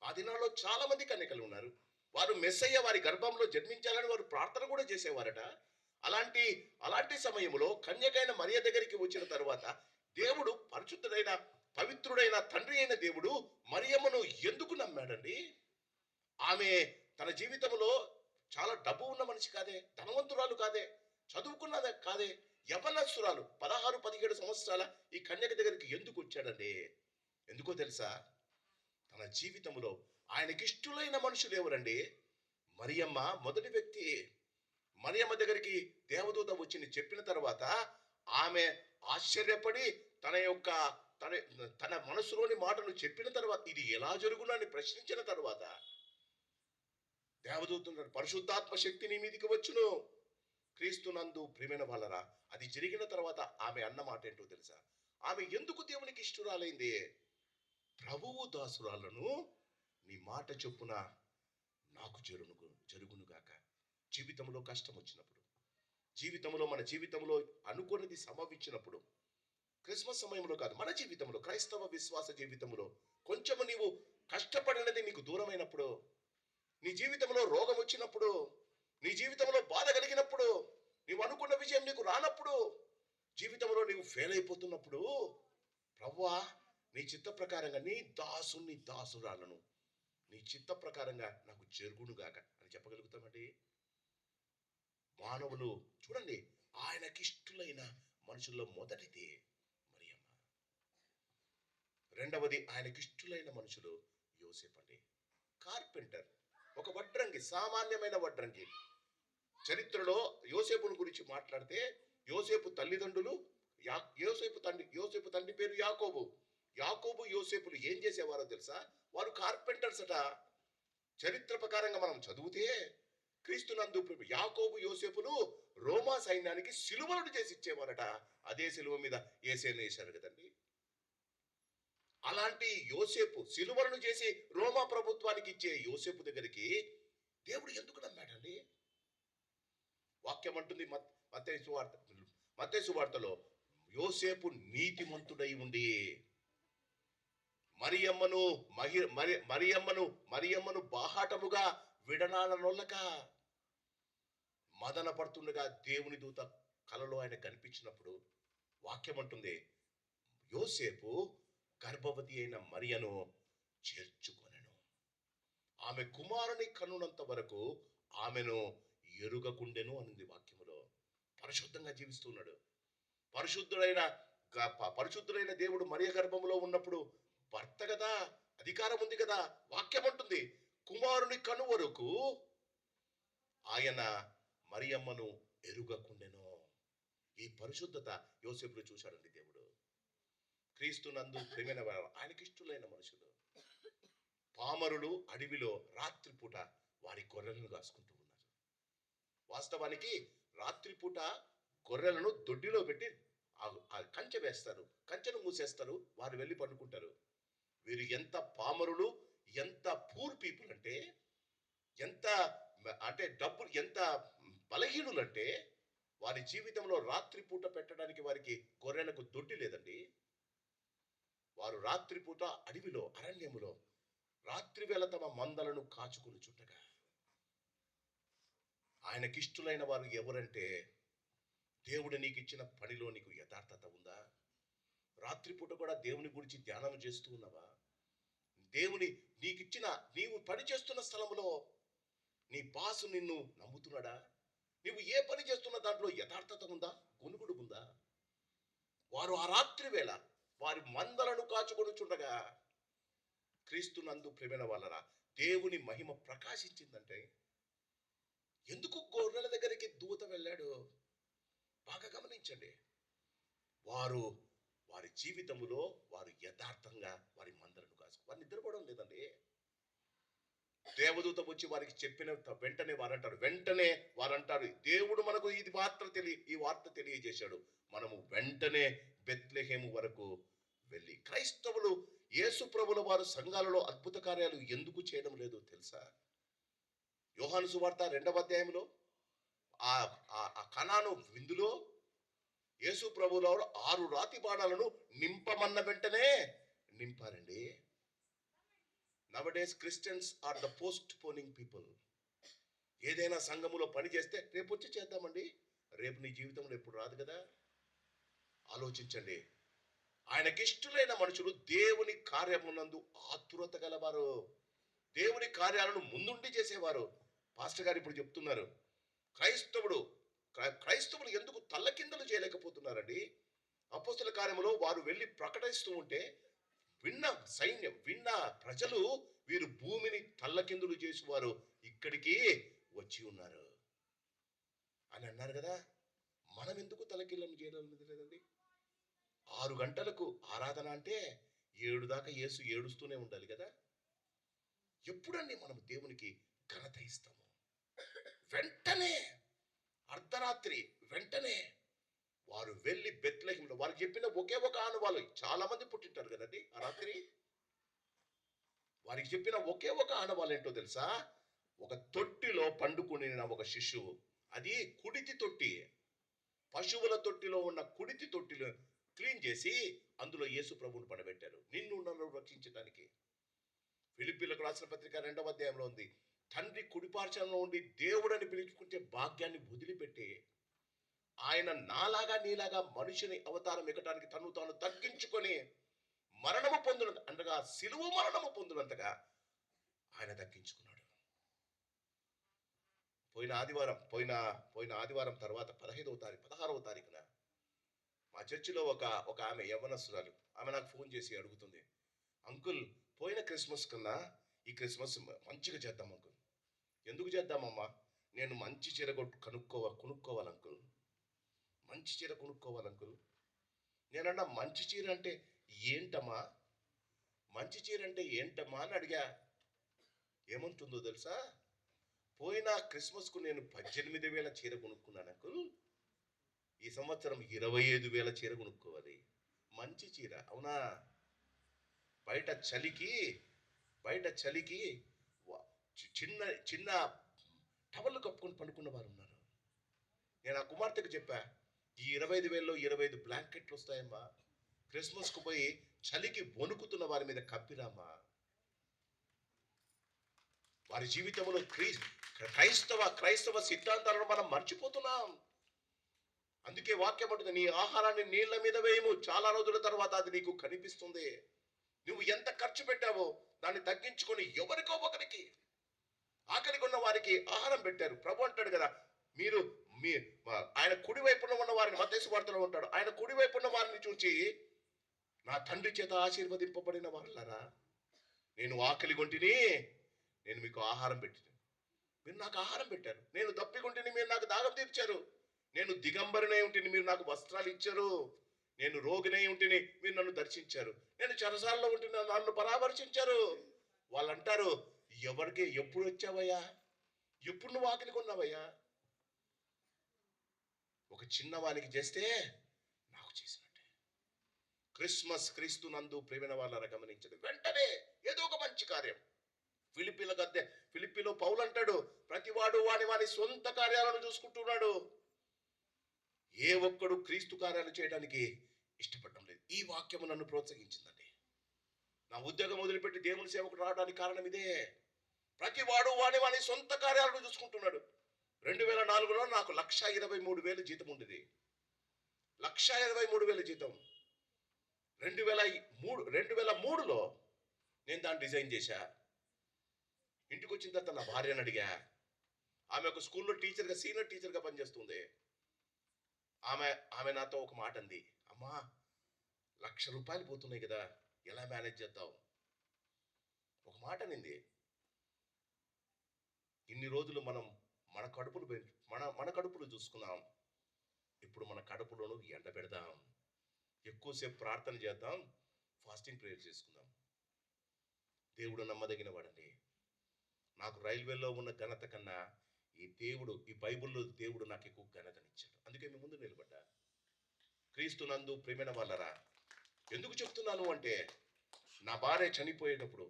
ఆ దినాల్లో చాలా మంది కన్యకలు ఉన్నారు. వారు మెస్సయ్య వారి గర్భంలో జన్మించాలని వారు ప్రార్థన కూడా చేసేవారట. అలాంటి సమయంలో కన్యకైన మరియ దగ్గరికి వచ్చిన తర్వాత దేవుడు పరిశుద్ధుడైన, పవిత్రుడైన తండ్రి అయిన దేవుడు మరియమ్మను ఎందుకు నమ్మాడండి? ఆమె తన జీవితంలో చాలా డబ్బు ఉన్న మనిషి కాదే, ధనవంతురాలు కాదే, చదువుకున్నదే కాదే, యవనస్తురాలు 16-17 సంవత్సరాల ఈ కన్యక దగ్గరికి ఎందుకు వచ్చాడండి? ఎందుకో తెలుసా? తన జీవితంలో ఆయనకిష్టులైన మనుషులు ఎవరండి? మరియమ్మ మొదటి వ్యక్తి. మరియమ్మ దగ్గరికి దేవదూత వచ్చి చెప్పిన తర్వాత ఆమె ఆశ్చర్యపడి తన మనసులోని మాటను చెప్పిన తర్వాత ఇది ఎలా జరుగునని ప్రశ్నించిన తర్వాత దేవదూత పరిశుద్ధాత్మ శక్తి నీ మీదికి వచ్చును. క్రీస్తునందు ప్రియమైన వాళ్ళరా, అది జరిగిన తర్వాత ఆమె అన్న మాట ఏంటో తెలుసా? ఆమె ఎందుకు దేవునికి ఇష్టురాలైంది? ప్రభువు దాసురాలను నీ మాట చొప్పున నాకు జరుగునుగాక. జీవితంలో కష్టం వచ్చినప్పుడు, మన జీవితంలో అనుకున్నది సంభవించినప్పుడు, క్రిస్మస్ సమయంలో కాదు, మన జీవితంలో, క్రైస్తవ విశ్వాస జీవితంలో కొంచెము నీవు కష్టపడినది నీకు దూరమైనప్పుడు, నీ జీవితంలో రోగం వచ్చినప్పుడు, నీ జీవితంలో బాధ కలిగినప్పుడు, నీవు అనుకున్న విజయం నీకు రానప్పుడు, జీవితంలో నీవు ఫెయిల్ అయిపోతున్నప్పుడు, ప్రభువా నీ చిత్త ప్రకారంగా నీ దాసురాలను నీ చిత్త ప్రకారంగా నాకు జరుగునుగాక అని చెప్పగలుగుతామండి. మానవులు చూడండి, ఆయనకిష్టులైన మనుషుల్లో మొదటిది మరియమ్మ. రెండవది ఆయనకిష్టులైన మనుషులు యోసేపు అండి. కార్పెంటర్, ఒక వడ్రంగి, సామాన్యమైన వడ్రంగి. చరిత్రలో యోసేపును గురించి మాట్లాడితే యోసేపు తల్లిదండ్రులు, యోసేపు తండ్రి పేరు యాకోబు యోసేపులు ఏం చేసేవారో తెలుసా? వారు కార్పెంటర్స్ అట. చరిత్ర ప్రకారంగా మనం చదివితే క్రీస్తునందు యాకోబు యోసేపులు రోమా సైన్యానికి సిలువలను చేసి ఇచ్చేవారట. అదే సిలువ మీద యేసేను వేశారు కదండి. అలాంటి యోసేపు, సిలువలను చేసి రోమా ప్రభుత్వానికి ఇచ్చే యోసేపు దగ్గరికి దేవుడు ఎందుకు నమ్మాడండి? వాక్యం అంటుంది మత్తయి సువార్తలో యోసేపు నీతిమంతుడై ఉండి మరియమ్మను బాహాటముగా విడనాడనొల్లక మదన పడుతుండగా దేవుని దూత కలలో ఆయన కనిపించినప్పుడు వాక్యం అంటుంది, యోసేపు గర్భవతి అయిన మరియను చేర్చుకొనెను. ఆమె కుమారుని కనునంత వరకు ఆమెను ఎరుగకుండెను అనింది వాక్యములో. పరిశుద్ధంగా జీవిస్తున్నాడు. పరిశుద్ధుడైన దేవుడు మరియ గర్భంలో ఉన్నప్పుడు భర్త కదా, అధికారం ఉంది కదా. వాక్యం అంటుంది కుమారుని కను వరకు ఆయన మరియమ్మను ఎరుగకుండెను. ఈ పరిశుద్ధత యోసేపులో చూశాడండి దేవుడు. క్రీస్తునందు ప్రియమైన ఆయనకి ఇష్టులైన మనుషులు. పామరులు అడవిలో రాత్రిపూట వారి గొర్రెలను కాసుకుంటూ ఉన్నారు. వాస్తవానికి రాత్రిపూట గొర్రెలను దొడ్డిలో పెట్టి ఆ కంచె వేస్తారు, కంచెను మూసేస్తారు, వారు వెళ్ళి పండుకుంటారు. వీరు ఎంత పామరులు, ఎంత పూర్ పీపుల్ అంటే, ఎంత అంటే డబ్బులు ఎంత బలహీనులు అంటే, వారి జీవితంలో రాత్రిపూట పెట్టడానికి వారికి గొర్రెలకు దొడ్డి లేదండి. వారు రాత్రిపూట అడవిలో అరణ్యములో రాత్రి వేళ తమ మందలను కాచుకుని చుట్టగా, ఆయనకిష్టులైన వారు ఎవరంటే, దేవుడు నీకు ఇచ్చిన పనిలో నీకు యథార్థత ఉందా? రాత్రిపూట కూడా దేవుని గురించి ధ్యానం చేస్తూ ఉన్నావా? దేవుని నీకిచ్చిన నీవు పని చేస్తున్న స్థలంలో నీ బాసు నిన్ను నమ్ముతున్నాడా? నీవు ఏ పని చేస్తున్న దాంట్లో యథార్థత ఉందా, గొనుగుడు ఉందా? వారు ఆ రాత్రి వేళ వారి మందలను కాచుకొనుచుండగా, క్రీస్తునందు ప్రేమైన వాళ్ళరా, దేవుని మహిమ ప్రకాశించిందంటే, ఎందుకు గొర్రెల దగ్గరికి దూత వెళ్ళాడు? బాగా గమనించండి. వారి జీవితంలో వారు యథార్థంగా వారి మందలను వారు నిద్రపోవడం లేదండి. దేవదూత వచ్చి వారికి చెప్పిన వెంటనే వారంటారు, దేవుడు మనకు ఈ వార్త తెలియజేశాడు. మనము వెంటనే బెత్లెహేము వరకు వెళ్ళి, క్రైస్తవులు యేసు ప్రభుల వారు సంఘాలలో అద్భుత కార్యాలు ఎందుకు చేయడం లేదు తెలుసా? యోహాను సువార్త 2వ అధ్యాయంలో ఆ కనాను విందులో యేసు ప్రభుల వారు 6 రాతి బాణాలను నింపమన్న వెంటనే నింపారండి. Nowadays Christians are the postponing people. ఏదైనా సంఘములో పని చేస్తే రేపు వచ్చి చేద్దామండి, రేపు నీ జీవితంలో ఎప్పుడు రాదు కదా. ఆలోచించండి. ఆయనకిష్టులైన మనుషులు దేవుని కార్యమునందు ఆతురత గలవారు, దేవుని కార్యాలను ముందుండి చేసేవారు. పాస్టర్ గారు ఇప్పుడు చెప్తున్నారు, క్రైస్తవులు ఎందుకు తల్లకిందలు చేయలేకపోతున్నారండి? అపోస్తల కార్యములో వారు వెళ్ళి ప్రకటిస్తూ ఉంటే విన్న ప్రజలు వీరు భూమిని తల్లకిందులు చేసి వారు ఇక్కడికి వచ్చి ఉన్నారు అని అన్నారు కదా. మనం ఎందుకు తలకిందులు చేయడం లేదండి? 6 గంటలకు ఆరాధన అంటే 7 దాకా యేసు ఏడుస్తూనే ఉండాలి కదా. ఎప్పుడండి మనం దేవునికి ఘనత ఇస్తాము? వెంటనే అర్ధరాత్రి వెంటనే వారు వెళ్ళి బెత్లెహేములో వారికి చెప్పిన ఒకే ఒక ఆనవాళ్ళు, చాలా మంది పుట్టింటారు కదండి ఆ రాత్రి. వారికి చెప్పిన ఒకే ఒక ఆనవాళ్ళు ఏంటో తెలుసా? ఒక తొట్టిలో పండుకుని ఒక శిశువు, అది కుడితి తొట్టి, పశువుల తొట్టిలో ఉన్న కుడితి తొట్టిలో క్లీన్ చేసి అందులో యేసు ప్రభువును పడబెట్టారు, నిన్ను నన్ను రక్షించడానికి. ఫిలిప్పీలకు రాసిన పత్రిక 2వ అధ్యాయంలో ఉంది, తండ్రి కుడిపార్శ్వంలో ఉండి దేవుడని పిలుచుకుంటే భాగ్యాన్ని వదిలిపెట్టి ఆయన నాలాగా నీలాగా మనిషిని అవతారం ఎక్కడానికి తను తాను తగ్గించుకొని మరణము పొందిన అంతగా, సిలువ మరణము పొందినంతగా ఆయన దక్కించుకున్నాడు. పోయిన ఆదివారం తర్వాత 16వ తారీఖున మా చర్చిలో ఒక ఆమె యవ్వనస్తురాలు, ఆమె నాకు ఫోన్ చేసి అడుగుతుంది, అంకుల్ పోయిన క్రిస్మస్ కన్నా ఈ క్రిస్మస్ మంచిగా చేద్దాం అంకుల్. ఎందుకు చేద్దామమ్మా? నేను మంచి చీర కొనుక్కోవాలి అంకుల్, మంచి చీర కొనుక్కోవాలి అంకుల్. నేనన్నా మంచి చీర అంటే ఏంటమ్మా, మంచి చీర అంటే ఏంటమ్మా అని అడిగా. ఏమంటుందో తెలుసా? పోయిన క్రిస్మస్కు నేను 18,000 చీర కొనుక్కున్నాను అంకుల్, ఈ సంవత్సరం 25,000 చీర కొనుక్కోవాలి. మంచి చీర అవునా? బయట చలికి చిన్న చిన్న టవళ్ళు కప్పుకొని పండుకున్న వారు ఉన్నారు. నేను ఆ కుమార్తెకు చెప్పా, ఈ 25,000లో 25 బ్లాంకెట్లు వస్తాయమ్మా, క్రిస్మస్కు పోయి చలికి వణుకుతున్న వారి మీద కప్పిరామ్మా. వారి జీవితంలో క్రైస్తవ సిద్ధాంతాలను మనం మర్చిపోతున్నాం. అందుకే వాక్యం అంటుంది, నీ ఆహారాన్ని నీళ్ల మీద వేయము, చాలా రోజుల తర్వాత అది నీకు కనిపిస్తుంది. నువ్వు ఎంత ఖర్చు పెట్టావో దాన్ని తగ్గించుకొని ఎవరికో ఒకరికి, ఆకలిగా ఉన్న వారికి ఆహారం పెట్టారు. ప్రభు అంటాడు కదా, మీరు ఆయన కుడివైపున ఉన్న వారిని, మత్తయి సువార్తలో ఉంటాడు, ఆయన కుడివైపున్న వారిని చూచి నా తండ్రి చేత ఆశీర్వదింపబడిన వాళ్ళరా, నేను ఆకలి కొంటిని, నేను మీకు ఆహారం పెట్టిన, మీరు నాకు ఆహారం పెట్టారు. నేను దప్పికొంటిని, మీరు నాకు దాహం తీర్చారు. నేను దిగంబరినై ఉంటిని, మీరు నాకు వస్త్రాలు ఇచ్చారు. నేను రోగినై ఉంటిని, మీరు నన్ను దర్శించారు. నేను చెరసాలలో ఉంటిని, నన్ను పరామర్శించారు. వాళ్ళు అంటారు, ఎవరికి ఎప్పుడు వచ్చావయ్యా, ఎప్పుడు నువ్వు ఆకలి కొన్నావయ్యా, ఒక చిన్నవానికి చేస్తే నాకు చేసినట్టే. క్రిస్మస్ క్రీస్తు నందు ప్రేమైన వాళ్ళ గమనించండి, వెంటనే ఏదో ఒక మంచి కార్యం. ఫిలిప్పీలో పౌలు అంటాడు, ప్రతివాడు వాని సొంత కార్యాలను చూసుకుంటున్నాడు, ఏ ఒక్కడు క్రీస్తు కార్యాలు చేయడానికి ఇష్టపడడం లేదు. ఈ వాక్యము నన్ను ప్రోత్సహించిందండి. నా ఉద్యోగం వదిలిపెట్టి దేవుని సేవకు రావడానికి కారణం ఇదే. ప్రతివాడు వాని సొంత కార్యాలను చూసుకుంటున్నాడు. 2004లో నాకు 1,23,000 జీతం ఉండేది. 1,23,000 జీతం. 2003లో నేను దాన్ని డిజైన్ చేశా. ఇంటికి వచ్చిన తర్వాత నా భార్యను అడిగా. ఆమె ఒక స్కూల్లో టీచర్గా, సీనియర్ టీచర్గా పనిచేస్తుంది. ఆమె నాతో ఒక మాట అంది, అమ్మా, ₹1,00,000 పోతున్నాయి కదా, ఎలా మేనేజ్ చేద్దాం? ఒక మాట అనింది, ఇన్ని రోజులు మనం మన కడుపులు చూసుకున్నాం, ఇప్పుడు మన కడుపులోను ఎండ పెడదాం, ఎక్కువసేపు ప్రార్థన చేద్దాం, ఫాస్టింగ్ ప్రేయర్ చేసుకుందాం. దేవుడు నమ్మదగిన వాడండి. నాకు రైల్వేలో ఉన్న ఘనత కన్నా ఈ బైబిల్లో దేవుడు నాకు ఎక్కువ ఘనతనిచ్చాడు. అందుకే మీ ముందు నిలబడ్డా. క్రీస్తు నందు ప్రేమైన వాళ్ళరా, ఎందుకు చెప్తున్నాను అంటే, నా భార్య చనిపోయేటప్పుడు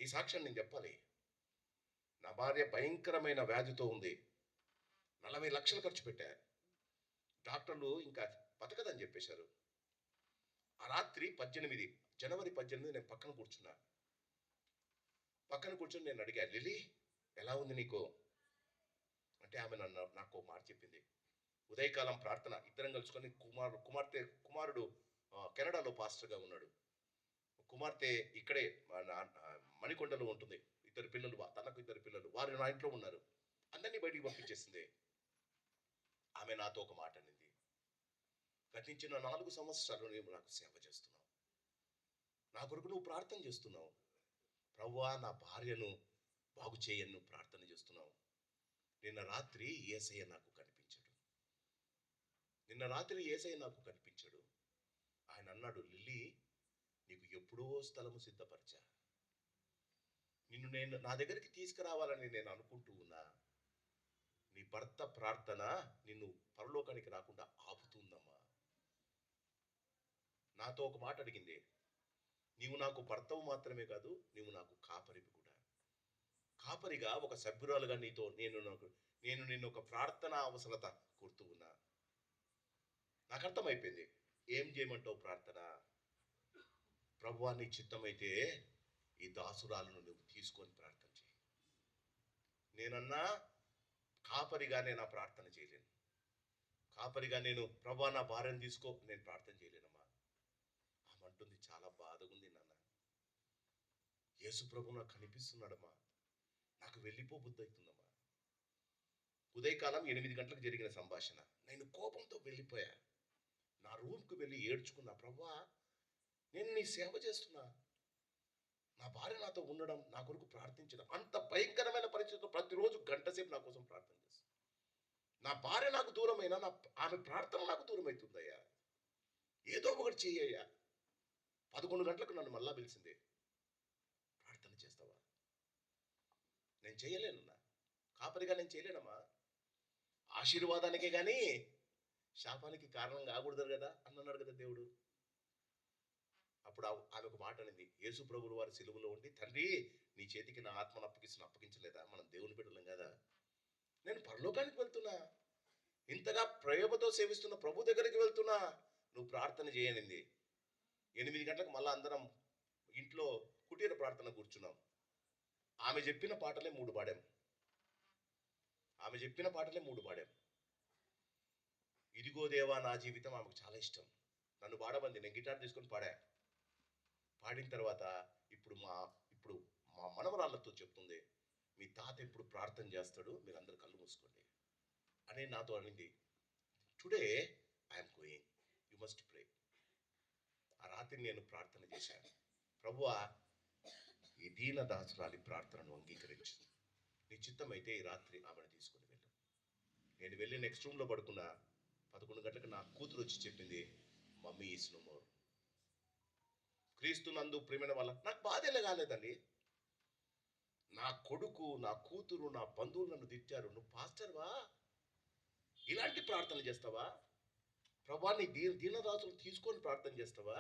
ఈ సాక్ష్యం నేను చెప్పాలి. నా భార్య భయంకరమైన వ్యాధితో ఉంది. 40 లక్షలు ఖర్చు పెట్టారు. డాక్టర్లు ఇంకా బతకదని చెప్పేశారు. ఆ రాత్రి జనవరి 18 నేను పక్కన కూర్చుని నేను అడిగా, లిలీ ఎలా ఉంది నీకు అంటే, ఆమె నాకు మాట చెప్పింది. ఉదయకాలం ప్రార్థన ఇద్దరం కలుసుకొని, కుమారుడు కెనడాలో పాస్టర్గా ఉన్నాడు, కుమార్తె ఇక్కడే మణికొండలో ఉంటుంది. తనకు ఇద్దరు పిల్లలు, వారు నా ఇంట్లో ఉన్నారు. అందరినీ బయటికి పంపించేసింది. ఆమె నాతో ఒక మాట అనింది, గతించిన 4 సంవత్సరాలు నువ్వు నాకు సేవ చేస్తున్నావు, నా కొరకు నువ్వు ప్రార్థన చేస్తున్నావు, ప్రభువా నా భార్యను బాగు చేయను ప్రార్థన చేస్తున్నావు. నిన్న రాత్రి యేసయ్య నాకు కనిపించాడు. ఆయన అన్నాడు, లిల్లీ, నీకు ఎప్పుడో స్థలము సిద్ధపరిచా, నిన్ను నా దగ్గరికి తీసుకురావాలని నేను అనుకుంటూ ఉన్నా. నీ భర్త ప్రార్థన నిన్ను పరలోకానికి రాకుండా ఆపుతుందమ్మా. నాతో ఒక మాట అడిగింది, నీవు నాకు భర్తవు మాత్రమే కాదు, నీవు నాకు కాపరివి కూడా. కాపరిగా ఒక సభ్యురాలుగా నేను నిన్ను ఒక ప్రార్థన అవసరత కోరుతూ ఉన్నా. నాకు అర్థమైపోయింది. ఏం చేయమంటావు ప్రార్థన? ప్రభువా నీ చిత్తమైతే ఈ దాసురాలను నువ్వు తీసుకొని ప్రార్థన చేయి. నేనన్నా, కాపరిగానే నా ప్రార్థన చేయలేను. కాపరిగా నేను ప్రభువా నా భార్యను తీసుకో, నేను ప్రార్థన చేయలేనమ్మా. ఆమె అంటుంది, చాలా బాధగా ఉంది నాన్న, యేసు ప్రభు నాకు కనిపిస్తున్నాడమ్మా, నాకు వెళ్ళిపో బుద్ధి అవుతుందమ్మా. ఉదయకాలం 8 గంటలకు జరిగిన సంభాషణ. నేను కోపంతో వెళ్ళిపోయా. నా రూమ్కి వెళ్ళి ఏడ్చుకున్నా, ప్రభువా నేను నీ సేవ చేస్తున్నా, నా భార్య నాతో ఉండడం, నా కొరకు ప్రార్థించడం, అంత భయంకరమైన పరిస్థితుల్లో ప్రతిరోజు గంట సేపు నా కోసం ప్రార్థన చేస్తాను. నా భార్య నాకు దూరమైనా ఆమె ప్రార్థన నాకు దూరం అవుతుందయ్యా, ఏదో ఒకటి చెయ్యయ్యా. 11 గంటలకు నన్ను మళ్ళా పిలిచింది, ప్రార్థన చేస్తావా? నేను చేయలేనన్నా, కాపరిగా నేను చేయలేనమ్మా. ఆశీర్వాదానికే కానీ శాపానికి కారణం కాకూడదు కదా అన్నాడు కదా దేవుడు. అప్పుడు ఆమె ఒక మాట అనింది, యేసు ప్రభువు వారి సిలువలో ఉండి, తండ్రి నీ చేతికి నా ఆత్మను అప్పగించలేదా? మనం దేవుని బిడ్డలం కదా, నేను పరలోకానికి వెళ్తున్నా, ఇంతగా ప్రేమతో సేవిస్తున్న ప్రభు దగ్గరికి వెళ్తున్నా, నువ్వు ప్రార్థన చేయనింది. 8 గంటలకు మళ్ళా అందరం ఇంట్లో కుటీర ప్రార్థన కూర్చున్నాం. ఆమె చెప్పిన పాటలే 3 పాడాం. ఇదిగో దేవా నా జీవితం ఆమెకు చాలా ఇష్టం. నన్ను పాడమంది, నేను గిటార్ తీసుకొని పాడిన తర్వాత ఇప్పుడు మా మనవరాళ్ళతో చెప్తుంది, మీ తాత ఎప్పుడు ప్రార్థన చేస్తాడు, మీరు అందరు కళ్ళు మూసుకోండి అని నాతో అనింది. Today I'm going, you must ప్రే. ఆ రాత్రి నేను ప్రార్థన చేశాను, ప్రభువా ఈ దీన దాసురాలి ప్రార్థనను అంగీకరించు, నీ చిత్తమైతే ఈ రాత్రి ఆమెను తీసుకుని వెళ్ళు. నేను వెళ్ళి నెక్స్ట్ రూమ్లో పడుకున్నా. 11 గంటలకు నా కూతురు వచ్చి చెప్పింది, మమ్మీ ఈస్ నో మోర్. క్రీస్తు నందు ప్రేమైన వాళ్ళ నాకు బాధ ఎలా కాలేదండి. నా కొడుకు, నా కూతురు, నా బంధువులు నన్ను తిట్టారు, నువ్వు పాస్టర్వా? ఇలాంటి ప్రార్థన చేస్తావా? ప్రభా నీ దీనదాసులు తీసుకొని ప్రార్థన చేస్తావా?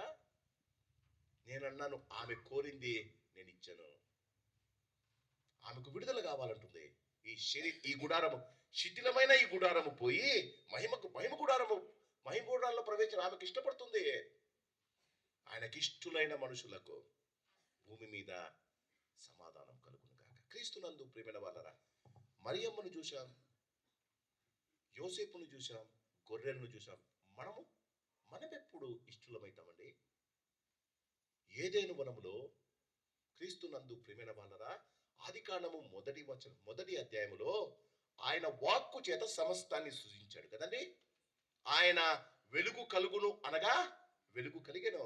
నేనన్నాను, ఆమె కోరింది నేను ఇచ్చాను. ఆమెకు విడుదల కావాలంటుంది. ఈ గుడారము శిథిలమైన ఈ గుడారము పోయి మహిమ గుడారంలో ప్రవేశం ఆమెకు ఇష్టపడుతుంది. ఆయనకిష్టులైన మనుషులకు భూమి మీద సమాధానం కలుగును గాక. క్రీస్తునందు ప్రియమైన వాళ్ళరా, మరియమ్మను చూశాం, యోసేపును చూశాం, గొర్రెలను చూశాం. మనమెప్పుడు ఇష్టలమైతామండి? ఏదైనా వనములో క్రీస్తునందు ప్రియమైన వాళ్ళరా, ఆదికాండము మొదటి అధ్యాయములో ఆయన వాక్కు చేత సమస్తాన్ని సృజించాడు కదండి. ఆయన వెలుగు కలుగును అనగా వెలుగు కలిగెను.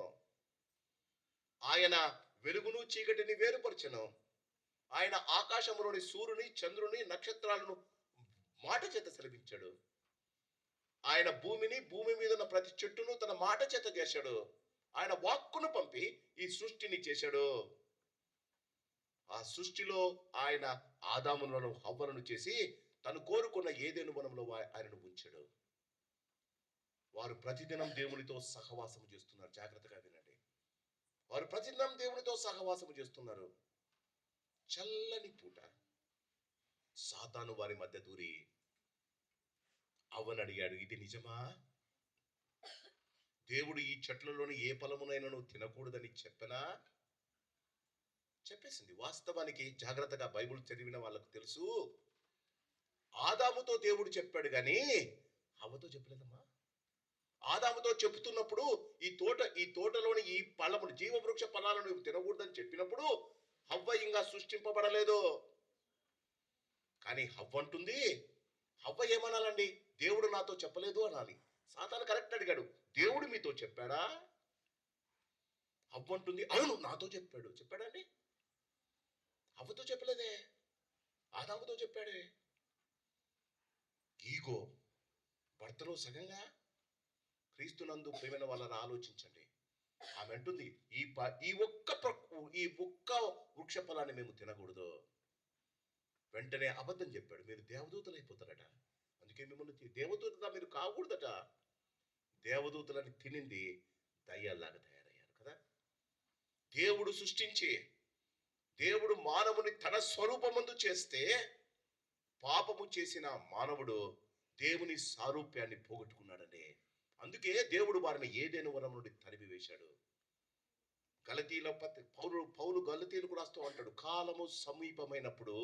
ఆయన వెలుగును చీకటిని వేరుపరచెను. ఆయన ఆకాశంలోని సూర్యుని, చంద్రుని, నక్షత్రాలను మాట చేత సెలవించాడు. ఆయన భూమి మీద ఉన్న ప్రతి చెట్టును తన మాట చేత చేశాడు. ఆయన వాక్కును పంపి ఈ సృష్టిని చేశాడు. ఆ సృష్టిలో ఆయన ఆదాములను హవ్వలను చేసి తను కోరుకున్న ఏదైనా వనంలో ఆయనను ఉంచాడు. వారు ప్రతిదినం దేవునితో సహవాసము చేస్తున్నారు. జాగ్రత్తగా వినండి. వారు ప్రతిదినం దేవునితో సహవాసము చేస్తున్నారు. చల్లని పూట సాతాను వారి మధ్య దూరి అవ్వను అడిగాడు, ఇది నిజమా? దేవుడు ఈ చెట్లలోని ఏ ఫలమునైనా నువ్వు తినకూడదని చెప్పనా? చెప్పేసింది. వాస్తవానికి జాగ్రత్తగా బైబిల్ చదివిన వాళ్ళకు తెలుసు, ఆదాముతో దేవుడు చెప్పాడు కానీ హవ్వతో చెప్పలేదమ్మా. ఆదాముతో చెప్తున్నప్పుడు ఈ తోటలోని ఈ పళ్ళములు, జీవవృక్ష ఫలాలను నువ్వు తినకూడదని చెప్పినప్పుడు హవ్వ ఇంకా సృష్టింపబడలేదు. కానీ హవ్వ అంటుంది, హవ్వ ఏమనాలండి? దేవుడు నాతో చెప్పలేదు అనాలి. సాతాను కరెక్ట్ అడిగాడు, దేవుడు మీతో చెప్పాడా? హవ్వ అంటుంది, అవును నాతో చెప్పాడండి. హవ్వతో చెప్పలేదే, ఆదాముతో చెప్పాడే. ఈగో భర్తలో సగంగా. క్రీస్తునందు ప్రేమైన వాళ్ళని ఆలోచించండి. ఆమె అంటుంది, ఈ ఒక్క వృక్ష ఫలాన్ని మేము తినకూడదు. వెంటనే అబద్ధం చెప్పాడు, మీరు దేవదూతలు అయిపోతారట, అందుకే మిమ్మల్ని దేవదూతగా మీరు కాకూడదట. దేవదూతలని తినింది దయ్యాల్లాగా తయారయ్యారు కదా. దేవుడు సృష్టించి దేవుడు మానవుని తన స్వరూపమందు చేస్తే పాపము చేసిన మానవుడు దేవుని సారూప్యాన్ని పోగొట్టుకున్నాడండి. అందుకే దేవుడు వారిని ఏదైనా వనం నుండి తరిమి వేశాడు. పౌలు గలతీలకు రాస్తూ అంటాడు, కాలము సమీపమైనప్పుడు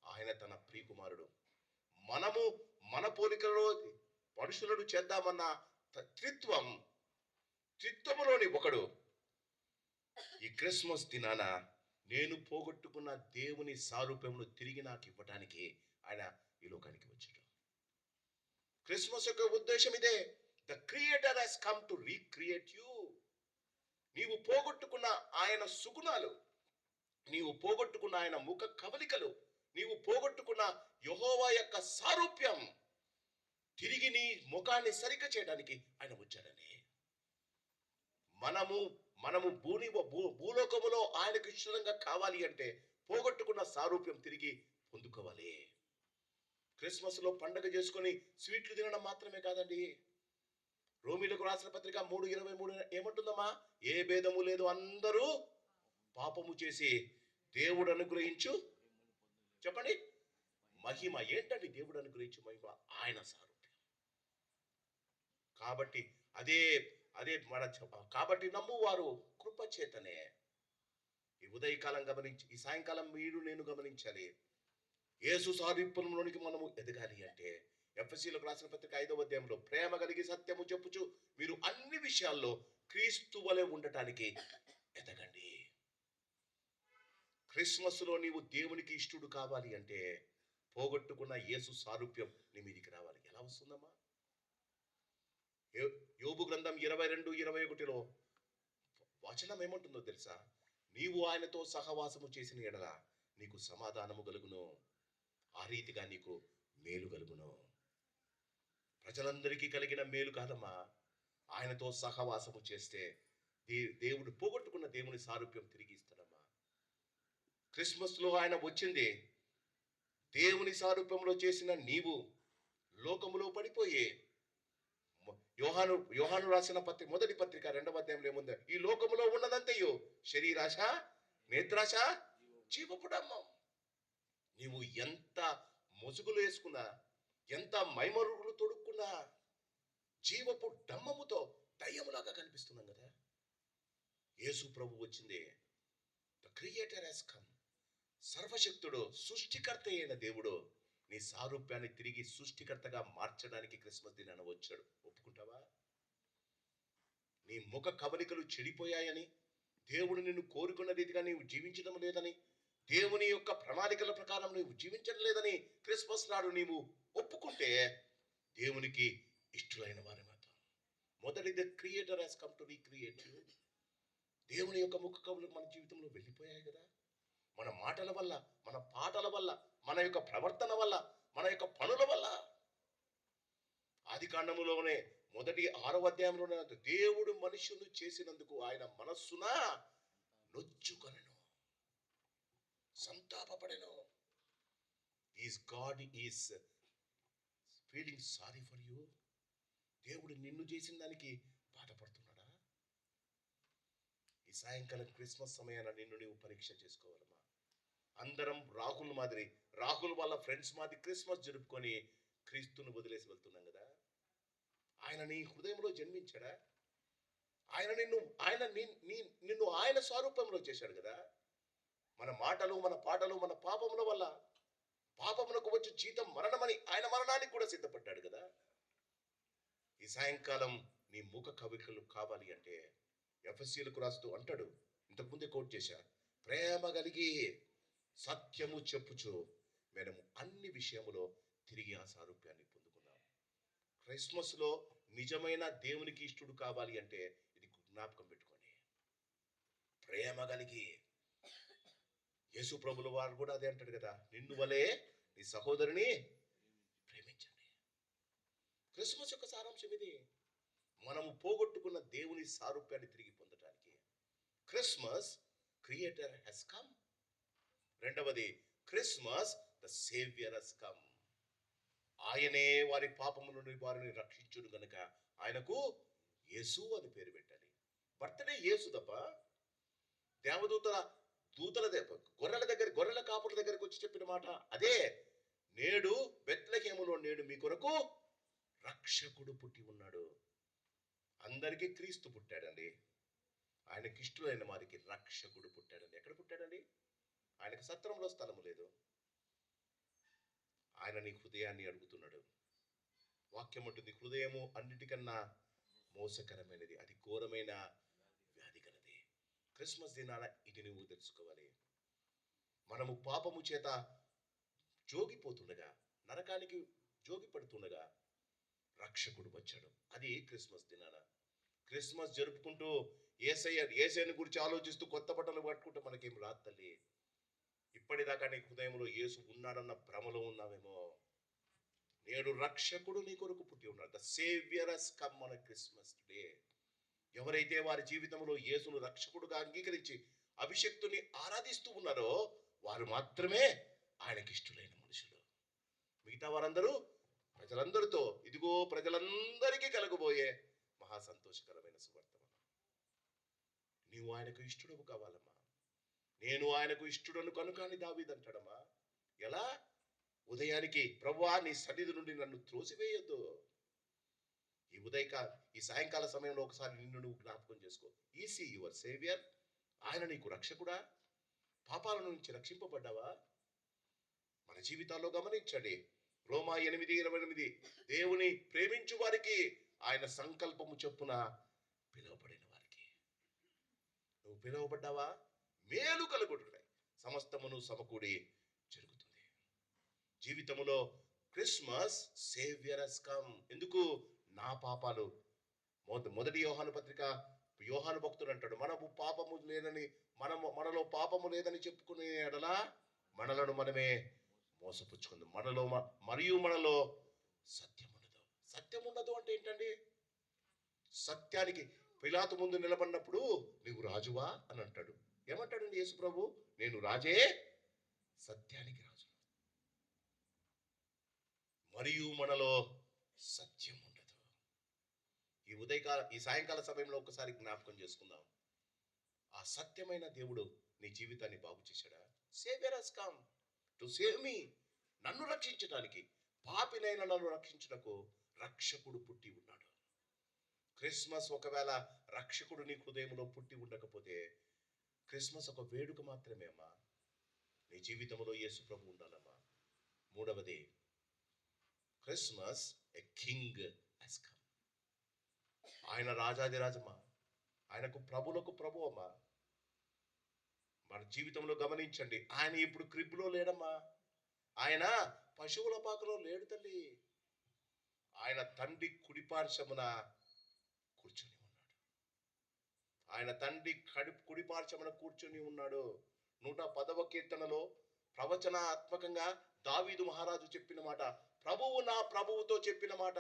ఆయన తన ప్రియకుమారుడు, మనము మన పోలికలో మనుషులను చేద్దామన్న త్రిత్వములోని ఒకడు ఈ క్రిస్మస్ దినాన నేను పోగొట్టుకున్న దేవుని సారూప్యమును తిరిగి నాకు ఇవ్వటానికి ఆయన ఈ లోకానికి వచ్చాడు. క్రిస్మస్ యొక్క ఉద్దేశం ఇదే. The creator has come to recreate you. నీవు పోగొట్టుకున్న ఆయన సుగుణాలు, నీవు పోగొట్టుకున్న ఆయన ముఖ కవలికలు, నీవు పోగొట్టుకున్న యెహోవా యొక్క సారూప్యం తిరిగి నీ ముఖాన్ని సరిగ్గా చేయడానికి ఆయన వచ్చాడని. మనము భూలోకములో ఆయనకు ఇష్టంగా కావాలి అంటే పోగొట్టుకున్న సారూప్యం తిరిగి పొందుకోవాలి. క్రిస్మస్ లో పండగ చేసుకొని స్వీట్లు తినడం మాత్రమే కాదండి. రోమిలకు రాసిన పత్రిక 3:23 ఏమంటుందమ్మా? ఏ భేదము లేదు, అందరూ పాపము చేసి దేవుడు అనుగ్రహించు, చెప్పండి, మహిమ. ఏంటండి దేవుడు అనుగ్రహించు మహిమ? ఆయన సారూప్యం. కాబట్టి కాబట్టి నమ్మువారు కృపచేతనే. ఈ ఉదయకాలం గమనించి, ఈ సాయంకాలం మీరు నేను గమనించాలి. యేసు సారూప్యంలోనికి మనము ఎదగాలి అంటే ఎఫెసీయులకు రాసిన పత్రిక 5వ అధ్యాయంలో ప్రేమ కలిగి సత్యము చెప్పుచు మీరు అన్ని విషయాల్లో క్రీస్తు వలె ఉండటానికి ఎదగండి. క్రిస్మస్ లో నీవు దేవునికి ఇష్టడు కావాలి అంటే పోగొట్టుకున్న యేసు సారూప్యం నీ మీదికి రావాలి. ఎలా వస్తుందమ్మా? యోబు గ్రంథం 22:21లో వచనం ఏమంటుందో తెలుసా? నీవు ఆయనతో సహవాసము చేసిన ఎడల నీకు సమాధానము కలుగును, ఆ రీతిగా నీకు మేలు కలుగును. ప్రజలందరికీ కలిగిన మేలు కాదమ్మా, ఆయనతో సహవాసము చేస్తే దేవుడు పోగొట్టుకున్న దేవుని సారూప్యం తిరిగి ఇస్తాడమ్మా. క్రిస్మస్ లో ఆయన వచ్చింది దేవుని సారూప్యంలో చేసిన నీవు లోకములో పడిపోయే యోహాను రాసిన మొదటి పత్రిక 2వ అధ్యాయంలో ఏముంది? ఈ లోకములో ఉన్నదంతయు శరీరాశ, నేత్రాశ, జీవపు డమ్మం. నీవు ఎంత ముసుగులు వేసుకున్నా, ఎంత మైమరుగులు తొడుక్కున్నా, జీవపు డమ్మముతో దయ్యములాగా కనిపిస్తున్నాం కదా. యేసు ప్రభు వచ్చిందే, ద క్రియేటర్ హస్ కమ్. సర్వశక్తుడు, సృష్టికర్త అయిన దేవుడు నీ సారూప్యాన్ని తిరిగి సృష్టికర్తగా మార్చడానికి క్రిస్మస్ దినాన వచ్చాడు. ఒప్పుకుంటావా? నీ ముఖ కవలికలు చెడిపోయాయని, దేవుడు నిన్ను కోరుకున్న రీతిగా నీవు జీవించడం లేదని, దేవుని యొక్క ప్రణాళికల ప్రకారం నీవు జీవించడం లేదని క్రిస్మస్ నాడు నీవు ఒప్పుకుంటే దేవునికి ఇష్టలైన వారి మాత్రం. మొదటి the creator has come to recreate you. దేవుని యొక్క ముఖ కవలికలు మన జీవితంలో వెళ్ళిపోయాయి కదా. మన మాటల వల్ల, మన పాటల వల్ల, మన యొక్క ప్రవర్తన వల్ల, మన యొక్క పనుల వల్ల. ఆది కాండములోనే మొదటి 6వ అధ్యాయంలోనే దేవుడు మనుషులు చేసినందుకు ఆయన మనస్సున నొచ్చుకొనెను, సంతాపపడెను. God is feeling sorry for you. దేవుడు నిన్ను చేసిన దానికి బాధపడుతున్నాడా? ఈ సాయంకాలం క్రిస్మస్ సమయాన నిన్ను నీవు పరీక్ష చేసుకోవాలమ్మా. అందరం రాహుల్ వాళ్ళ ఫ్రెండ్స్ మాది క్రిస్మస్ జరుపుకొని క్రీస్తును వదిలేసి వెళ్తున్నాం కదా. ఆయన నీ హృదయంలో జన్మించాడా? నిన్ను ఆయన స్వరూపంలో చేశాడు కదా. మన మాటలు, మన పాటలు, మన పాపముల వల్ల, పాపములకు వచ్చే జీతం మరణమని ఆయన మరణానికి కూడా సిద్ధపడ్డాడు కదా. ఈ సాయంకాలం నీ ముఖ కవికలు కావాలి అంటే ఎఫెసీయులకు రాస్తూ అంటాడు, ఇంతకుముందే కోట్ చేశా, ప్రేమ కలిగి సత్యము చెప్పుచు మనము అన్ని విషయములో తిరిగి ఆ సారూప్యాన్ని పొందుకుందాం. క్రిస్మస్ లో నిజమైన దేవునికి ఇష్టడు కావాలి అంటే ఇది జ్ఞాపకం పెట్టుకోండి. ప్రేమ కలిగి. యేసు ప్రభుల వారు కూడా అదే అంటాడు కదా, నిన్ను వలే నీ సహోదరుని ప్రేమించండి. క్రిస్మస్ యొక్క సారాంశం ఇది. మనము పోగొట్టుకున్న దేవుని సారూప్యాన్ని తిరిగి పొందడానికి క్రిస్మస్ క్రియేటర్ హెస్ కమ్. రెండవది, Christmas the saviour he's come. ఆయనే వారి పాపము నుండి వారిని రక్షించును గనుక ఆయనకు యేసు అని పేరు పెట్టాలి. బర్త్డే యేసు తప్ప గొర్రెల కాపుల దగ్గరకు వచ్చి చెప్పిన మాట అదే, నేడు బెత్లెహేములో నేడు మీ కొరకు రక్షకుడు పుట్టి ఉన్నాడు. అందరికీ క్రీస్తు పుట్టాడండి. ఆయనకి ఇష్టమైన వారికి రక్షకుడు పుట్టాడండి. ఎక్కడ పుట్టాడండి? ఆయనకు సత్రంలో స్థలము లేదు. ఆయన నీ హృదయాన్ని అడుగుతున్నాడు. వాక్యం ఉంటుంది, హృదయము అన్నిటికన్నా మోసకరమైనది, అది ఘోరమైన వ్యాధి కలది. క్రిస్మస్ దినాన ఇది నువ్వు తెలుసుకోవాలి. మనము పాపము చేత జోగిపోతుండగా, నరకానికి జోగిపడుతుండగా రక్షకుడు వచ్చాడు. అది క్రిస్మస్ దినాన. క్రిస్మస్ జరుపుకుంటూ యేసయ్యని గురించి ఆలోచిస్తూ కొత్త బట్టలు కట్టుకుంటే మనకేం రాదు తల్లి. ఇప్పటిదాకా నీ హృదయంలో యేసు ఉన్నాడన్న భ్రమలో ఉన్నావేమో. నేడు రక్షకుడు నీ కొరకు పుట్టి ఉన్నాడు. The saviour has come on Christmas day. ఎవరైతే వారి జీవితంలో యేసును రక్షకుడుగా అంగీకరించి అభిషక్తుని ఆరాధిస్తూ ఉన్నారో వారు మాత్రమే ఆయనకి ఇష్టలైన మనుషులు. మిగతా వారందరూ ప్రజలందరితో, ఇదిగో ప్రజలందరికీ కలగబోయే మహా సంతోషకరమైన సువార్తమానం. నీవు ఆయనకు ఇష్టడు కావాలమ్మా. నేను ఆయనకు ఇష్టడను కనుక అని దావీదు అంటాడమ్మా. ఎలా? ఉదయానికి, ప్రభువా నీ సన్నిధి నుండి నన్ను త్రోసివేయొద్దు. ఈ సాయంకాల సమయంలో ఒకసారి నిన్ను నువ్వు జ్ఞాపకం చేసుకో. EC your saviour. ఆయన నీకు రక్షకుడా? పాపాల నుంచి రక్షింపబడ్డావా? మన జీవితాల్లో గమనించండి. రోమా 8:28, దేవుని ప్రేమించు వారికి ఆయన సంకల్పము చొప్పున పిలువబడిన వారికి. నువ్వు పిలువబడ్డావా? మేలు కలుగుతున్నాయి, సమస్తమును సమకూడి జరుగుతుంది. జీవితంలో క్రిస్మస్ సేవియర్ హస్ కమ్. ఎందుకు? నా పాపాలు. మొదటి యోహాను పత్రిక యోహాను భక్తుడు అంటాడు, మనలో పాపము లేదని చెప్పుకునే ఎడలా మనలను మనమే మోసపుచ్చుకుంది. మనలో సత్యం ఉండదు. సత్యం ఉండదు అంటే ఏంటండి? సత్యానికి పిలాతు ముందు నిలబడినప్పుడు నువ్వు రాజువా అని అంటాడు. ఏమంటాడండి యేసు ప్రభు? నేను రాజే, సత్యానికి రాజు, మరియు మనలో సత్యం ఉండదు. ఈ సాయంకాల సమయంలో ఒకసారి జ్ఞాపకం చేసుకుందాం. ఆ సత్యమైన దేవుడు నీ జీవితాన్ని బాగు చేశాడా? Saviour has come to save me. నన్ను రక్షించడానికి, పాపినైన నన్ను రక్షించుటకు రక్షకుడు పుట్టి ఉన్నాడు. క్రిస్మస్ ఒకవేళ రక్షకుడు నీ హృదయంలో పుట్టి ఉండకపోతే క్రిస్మస్ ఒక వేడుక మాత్రమే అమ్మా. నీ జీవితంలో యేసు ప్రభు ఉండాలమ్మా. మూడవది, Christmas a king has come. ఆయన రాజాదిరాజమ్మా, ఆయనకు ప్రభులకు ప్రభు అమ్మా. మన జీవితంలో గమనించండి, ఆయన ఇప్పుడు క్రిబ్లో లేడమ్మా. ఆయన పశువుల పాకలో లేడు తల్లి. ఆయన తండ్రి కుడిపార్శ్వమున కూర్చొని ఉన్నాడు. ఆయన తండ్రి కుడిపార్శ్వమున కూర్చొని ఉన్నాడు. 110వ కీర్తనలో ప్రవచనాత్మకంగా దావీదు మహారాజు చెప్పిన మాట, ప్రభువు నా ప్రభువుతో చెప్పిన మాట,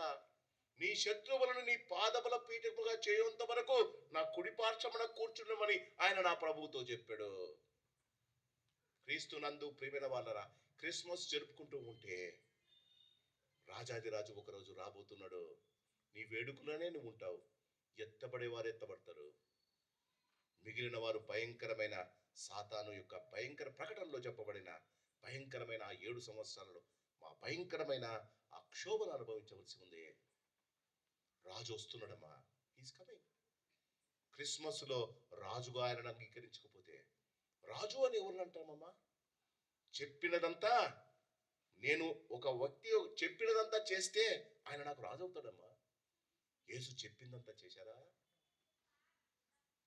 నీ శత్రువులను నీ పాదముల పీఠముగా చేయంత వరకు నా కుడిపార్శ్వమున కూర్చున్నామని ఆయన నా ప్రభువుతో చెప్పాడు. క్రీస్తు నందు ప్రియమైన వాళ్ళరా, క్రిస్మస్ జరుపుకుంటూ ఉంటే రాజాదిరాజు ఒకరోజు రాబోతున్నాడు. నీ వేడుకలోనే నువ్వు ఉంటావు. ఎత్తబడేవారు ఎత్తబడతారు, మిగిలిన వారు భయంకరమైన సాతాను యొక్క భయంకర ప్రకటనలో చెప్పబడిన భయంకరమైన ఆ 7 సంవత్సరాలలో మా భయంకరమైన ఆ క్షోభను అనుభవించవలసి ఉంది. రాజు వస్తున్నాడమ్మా. He's coming. క్రిస్మస్ లో రాజుగా ఆయనను అంగీకరించకపోతే, రాజు అని ఎవరిని అంటామమ్మా? చెప్పినదంతా, నేను ఒక వ్యక్తి చెప్పినదంతా చేస్తే ఆయన నాకు రాజు అవుతాడమ్మా. యేసు చెప్పిందంతా చేశారా?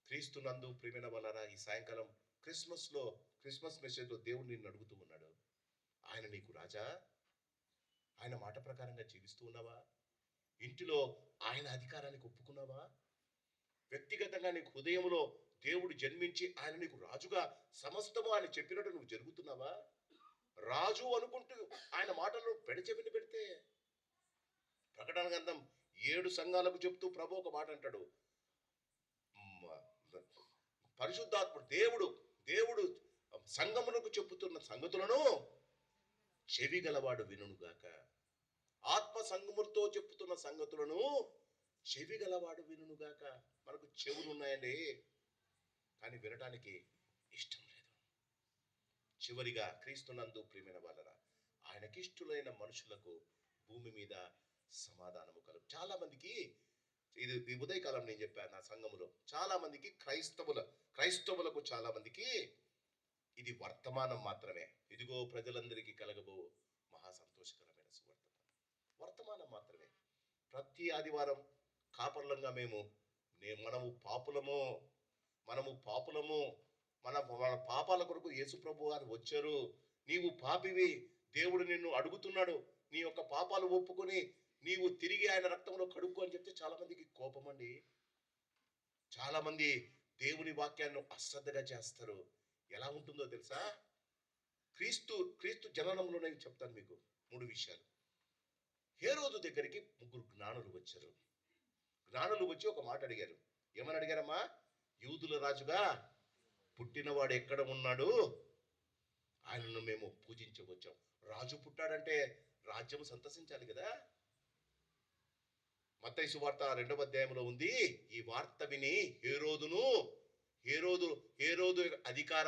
క్రీస్తు నందు ప్రియమైన వాళ్ళారా, ఈ సాయంకాలం క్రిస్మస్ మెసేజ్ లో దేవుడు నిన్ను అడుగుతూ ఉన్నాడు, ఆయన నీకు రాజా? ఆయన మాట ప్రకారంగా జీవిస్తూ ఉన్నావా? ఇంటిలో ఆయన అధికారానికి ఒప్పుకున్నావా? వ్యక్తిగతంగా నీకు హృదయంలో దేవుడు జన్మించి ఆయన నీకు రాజుగా సమస్తము ఆయన చెప్పినట్టు నువ్వు జరుగుతున్నావా? రాజు అనుకుంటూ ఆయన మాటలను పెడచెవిని పెడితే, ప్రకటన గ్రంథం 7 సంఘాలకు చెప్తూ ప్రభు ఒక మాట అంటాడు, పరిశుద్ధాత్ముడు దేవుడు సంఘములకు చెప్పుతున్న సంగతులను చెవి గలవాడు వినుగాక. ఆత్మ సంఘములతో చెప్పుతున్న సంగతులను చెవి గలవాడు వినుగాక. మనకు చెవులు ఉన్నాయండి, కానీ వినటానికి ఇష్టం లేదు. చివరిగా క్రీస్తునందు ప్రియమైన వాళ్ళరా, ఆయనకిష్టులైన మనుషులకు భూమి మీద సమాధానము కలుగు. చాలా మందికి ఈ ఉదయకాలం నేను చెప్పాను, నా సంఘములో చాలా మందికి క్రైస్తవులకు చాలా మందికి ఇది వర్తమానం మాత్రమే. ఇదిగో ప్రజలందరికీ కలగబో మహా సంతోషకరమైన వర్తమానం మాత్రమే. ప్రతి ఆదివారం కాపర్లంగా మనము పాపులము, మన పాపాల కొరకు యేసు ప్రభు వారు వచ్చారు, నీవు పాపివి, దేవుడు నిన్ను అడుగుతున్నాడు, నీ యొక్క పాపాలు ఒప్పుకొని నీవు తిరిగి ఆయన రక్తంలో కడుక్కో అని చెప్తే చాలా మందికి కోపం అండి. చాలా మంది దేవుని వాక్యాన్ని అశ్రద్ధగా చేస్తారు. ఎలా ఉంటుందో తెలుసా? క్రీస్తు జననంలో నేను చెప్తాను మీకు 3 విషయాలు. హేరోదు దగ్గరికి 3 జ్ఞానులు వచ్చారు. జ్ఞానులు వచ్చి ఒక మాట అడిగారు. ఏమని అడిగారమ్మా? యూదుల రాజుగా పుట్టినవాడు ఎక్కడ ఉన్నాడు, ఆయనను మేము పూజించవచ్చాం. రాజు పుట్టాడంటే రాజ్యం సంతసించాలి కదా. మత్తయి సువార్త 2వ అధ్యాయంలో ఉంది. ఈ వార్త విని హేరోదు అధికార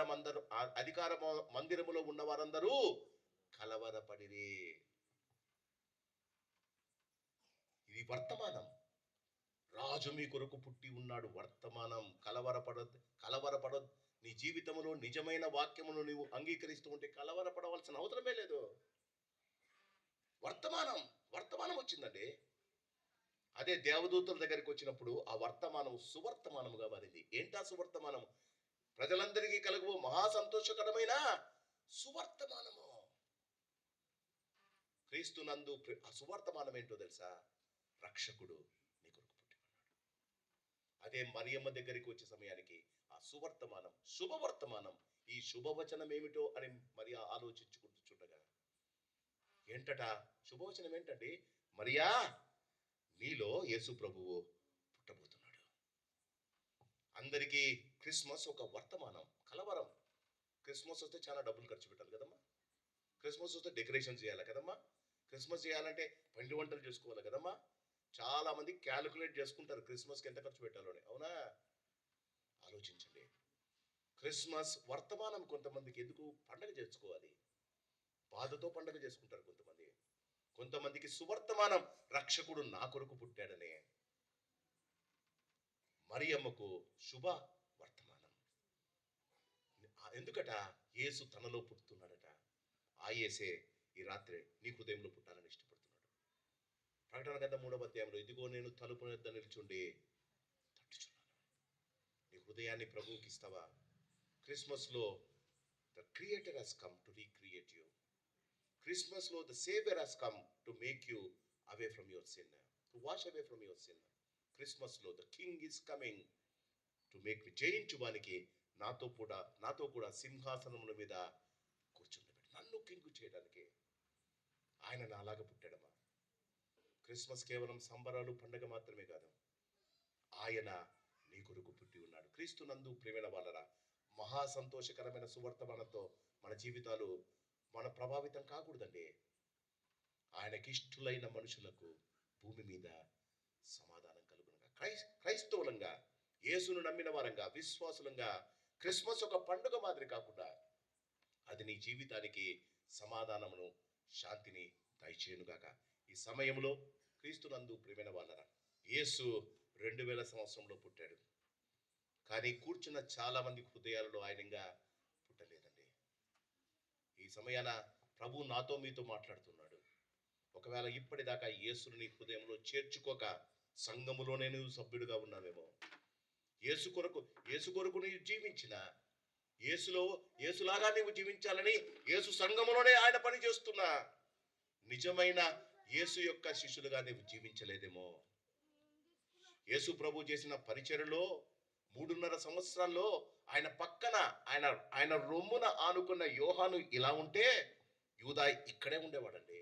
మందిరములో ఉన్న వారందరూ కలవరపడిరి. ఇది వర్తమానం. రాజు మీ కొరకు పుట్టి ఉన్నాడు, వర్తమానం. కలవరపడొద్దు. నీ జీవితంలో నిజమైన వాక్యమును నీవు అంగీకరిస్తూ ఉంటే కలవరపడవలసిన అవసరమే లేదు. వర్తమానం వచ్చిందండి. అదే దేవదూతల దగ్గరికి వచ్చినప్పుడు ఆ వర్తమానం సువర్తమానముగా మారింది. ఏంటా సువర్తమానం? ప్రజలందరికీ కలుగు మహా సంతోషకరమైన సువర్తమానము. క్రీస్తు నందు ఆ సువర్తమానం ఏంటో తెలుసా? రక్షకుడు నీ కొరకు పుట్టి ఉన్నాడు. అదే మరియమ్మ దగ్గరికి వచ్చే సమయానికి ఆ సువర్తమానం, శుభవర్తమానం, ఈ శుభవచనం ఏమిటో అని మరి ఆలోచించుకుంటుండగా, ఏంటట శుభవచనం ఏంటండి? మరియా, నీలో యేసు ప్రభువు పుట్టబోతున్నాడు. అందరికీ క్రిస్మస్ ఒక వర్తమానం. కలవరం. క్రిస్మస్ వస్తే చాలా డబ్బులు ఖర్చు పెట్టాలి కదమ్మా. క్రిస్మస్ వస్తే డెకరేషన్ చేయాలి కదమ్మా. క్రిస్మస్ చేయాలంటే పిండి వంటలు చేసుకోవాలి కదమ్మా. చాలా మంది క్యాలిక్యులేట్ చేసుకుంటారు క్రిస్మస్కి ఎంత ఖర్చు పెట్టాలో అని. అవునా? ఆలోచించండి. క్రిస్మస్ వర్తమానం కొంతమందికి ఎందుకు పండగ చేసుకోవాలి, బాధతో పండగ చేసుకుంటారు కొంతమంది. కొంతమందికి సువర్తమానం, రక్షకుడు నా కొరకు పుట్టాడనే. మరియమ్మకు శుభ వర్తమానం. ఎందుకట? యేసు తనలో పుట్టుతున్నాడట. ఆ యేసే ఈ రాత్రి నీ హృదయంలో పుట్టాలని ఇష్టపడుతున్నాడు. ప్రకటన గ్రంథం 3వ అధ్యాయంలో, ఇదిగో నేను తలుపు వద్ద నిల్చుండి తట్టుచున్నాను. నీ హృదయాన్ని ప్రభువుకి ఇస్తావా? క్రిస్మస్ లో the creator has come to recreate you. Christmas లో the saviour has come to make you away from your sin, to wash away from your sin. Christmas లో the king is coming to make me, జయించువానికి నాతో కూడా సింహాసనముల మీద కూర్చుండబెట్టి నన్ను king చేయడానికి ఆయన నాలాగా పుట్టాడమ్మా. క్రిస్మస్ కేవలం సంబరాలు పండగ మాత్రమే కాదు, ఆయన నీ కొరకు పుట్టి ఉన్నాడు. క్రీస్తు నందు ప్రియమైన వాళ్ళరా, మహా సంతోషకరమైన సువర్తమానంతో మన జీవితాలు మన ప్రభావితం కాకూడదండి. ఆయనకి ఇష్టలైన మనుషులకు భూమి మీద సమాధానం కలుగునుగా. క్రైస్తవులంగా, యేసును నమ్మిన వారంగా, విశ్వాసులంగా క్రిస్మస్ ఒక పండుగ మాదిరి కాకుండా అది నీ జీవితానికి సమాధానమును, శాంతిని దయచేయునుగాక. ఈ సమయంలో క్రీస్తునందు ప్రియమైన వాళ్ళరా, యేసు 2000 సంవత్సరంలో పుట్టాడు. కానీ కూర్చున్న చాలా మంది హృదయాలలో ఆయనంగా పుట్టలేదండి. ఈ సమయాన ప్రభు నాతో మీతో మాట్లాడుతున్నాడు. ఒకవేళ ఇప్పటిదాకా యేసుని నీ హృదయంలో చేర్చుకోక సంఘములోనే నువ్వు సభ్యుడిగా ఉన్నావేమో. యేసు కొరకు నీవు జీవించిన, యేసులాగా నీవు జీవించాలని యేసు సంఘములోనే ఆయన పని చేస్తున్నా నిజమైన యేసు యొక్క శిష్యులుగా నీవు జీవించలేదేమో. యేసు ప్రభు చేసిన పరిచర్యలో 3.5 సంవత్సరాల్లో ఆయన పక్కన, ఆయన రొమ్మున ఆనుకున్న యోహాను ఇలా ఉంటే యూదా ఇక్కడే ఉండేవాడండి.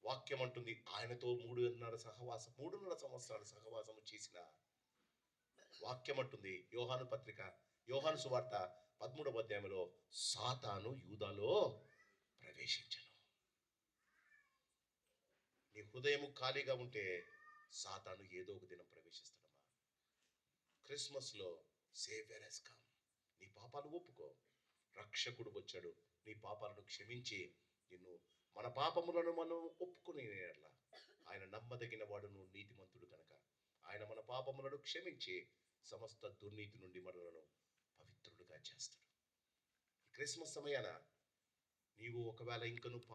వాక్యం అంటుంది ఆయనతో 3.5 సంవత్సరాల సహవాసము చేసిన. వాక్యం అంటుంది యోహాను సువార్త 13వ అధ్యాయంలో, సాతాను యూదాలో ప్రవేశించను. నీ హృదయము ఖాళీగా ఉంటే సాతాను ఏదో ఒక దినం ప్రవేశిస్తాడమ్మా. క్రిస్మస్ లో సేవియర్ హస్ కమ్. నీ పాపాలు ఒప్పుకో, రక్షకుడు వచ్చాడు నీ పాపాలను క్షమించి నిన్ను, మన పాపములను మనం ఒప్పుకుని ఆయన నమ్మదగిన వాడును, నీతిమంతుడు కనుక ఆయన మన పాపములను క్షమించి సమస్త దుర్నీతి నుండి మనలను పవిత్రులుగా చేస్తాడు. ఈ క్రిస్మస్ సమయాన నీవు ఒకవేళ ఇంకను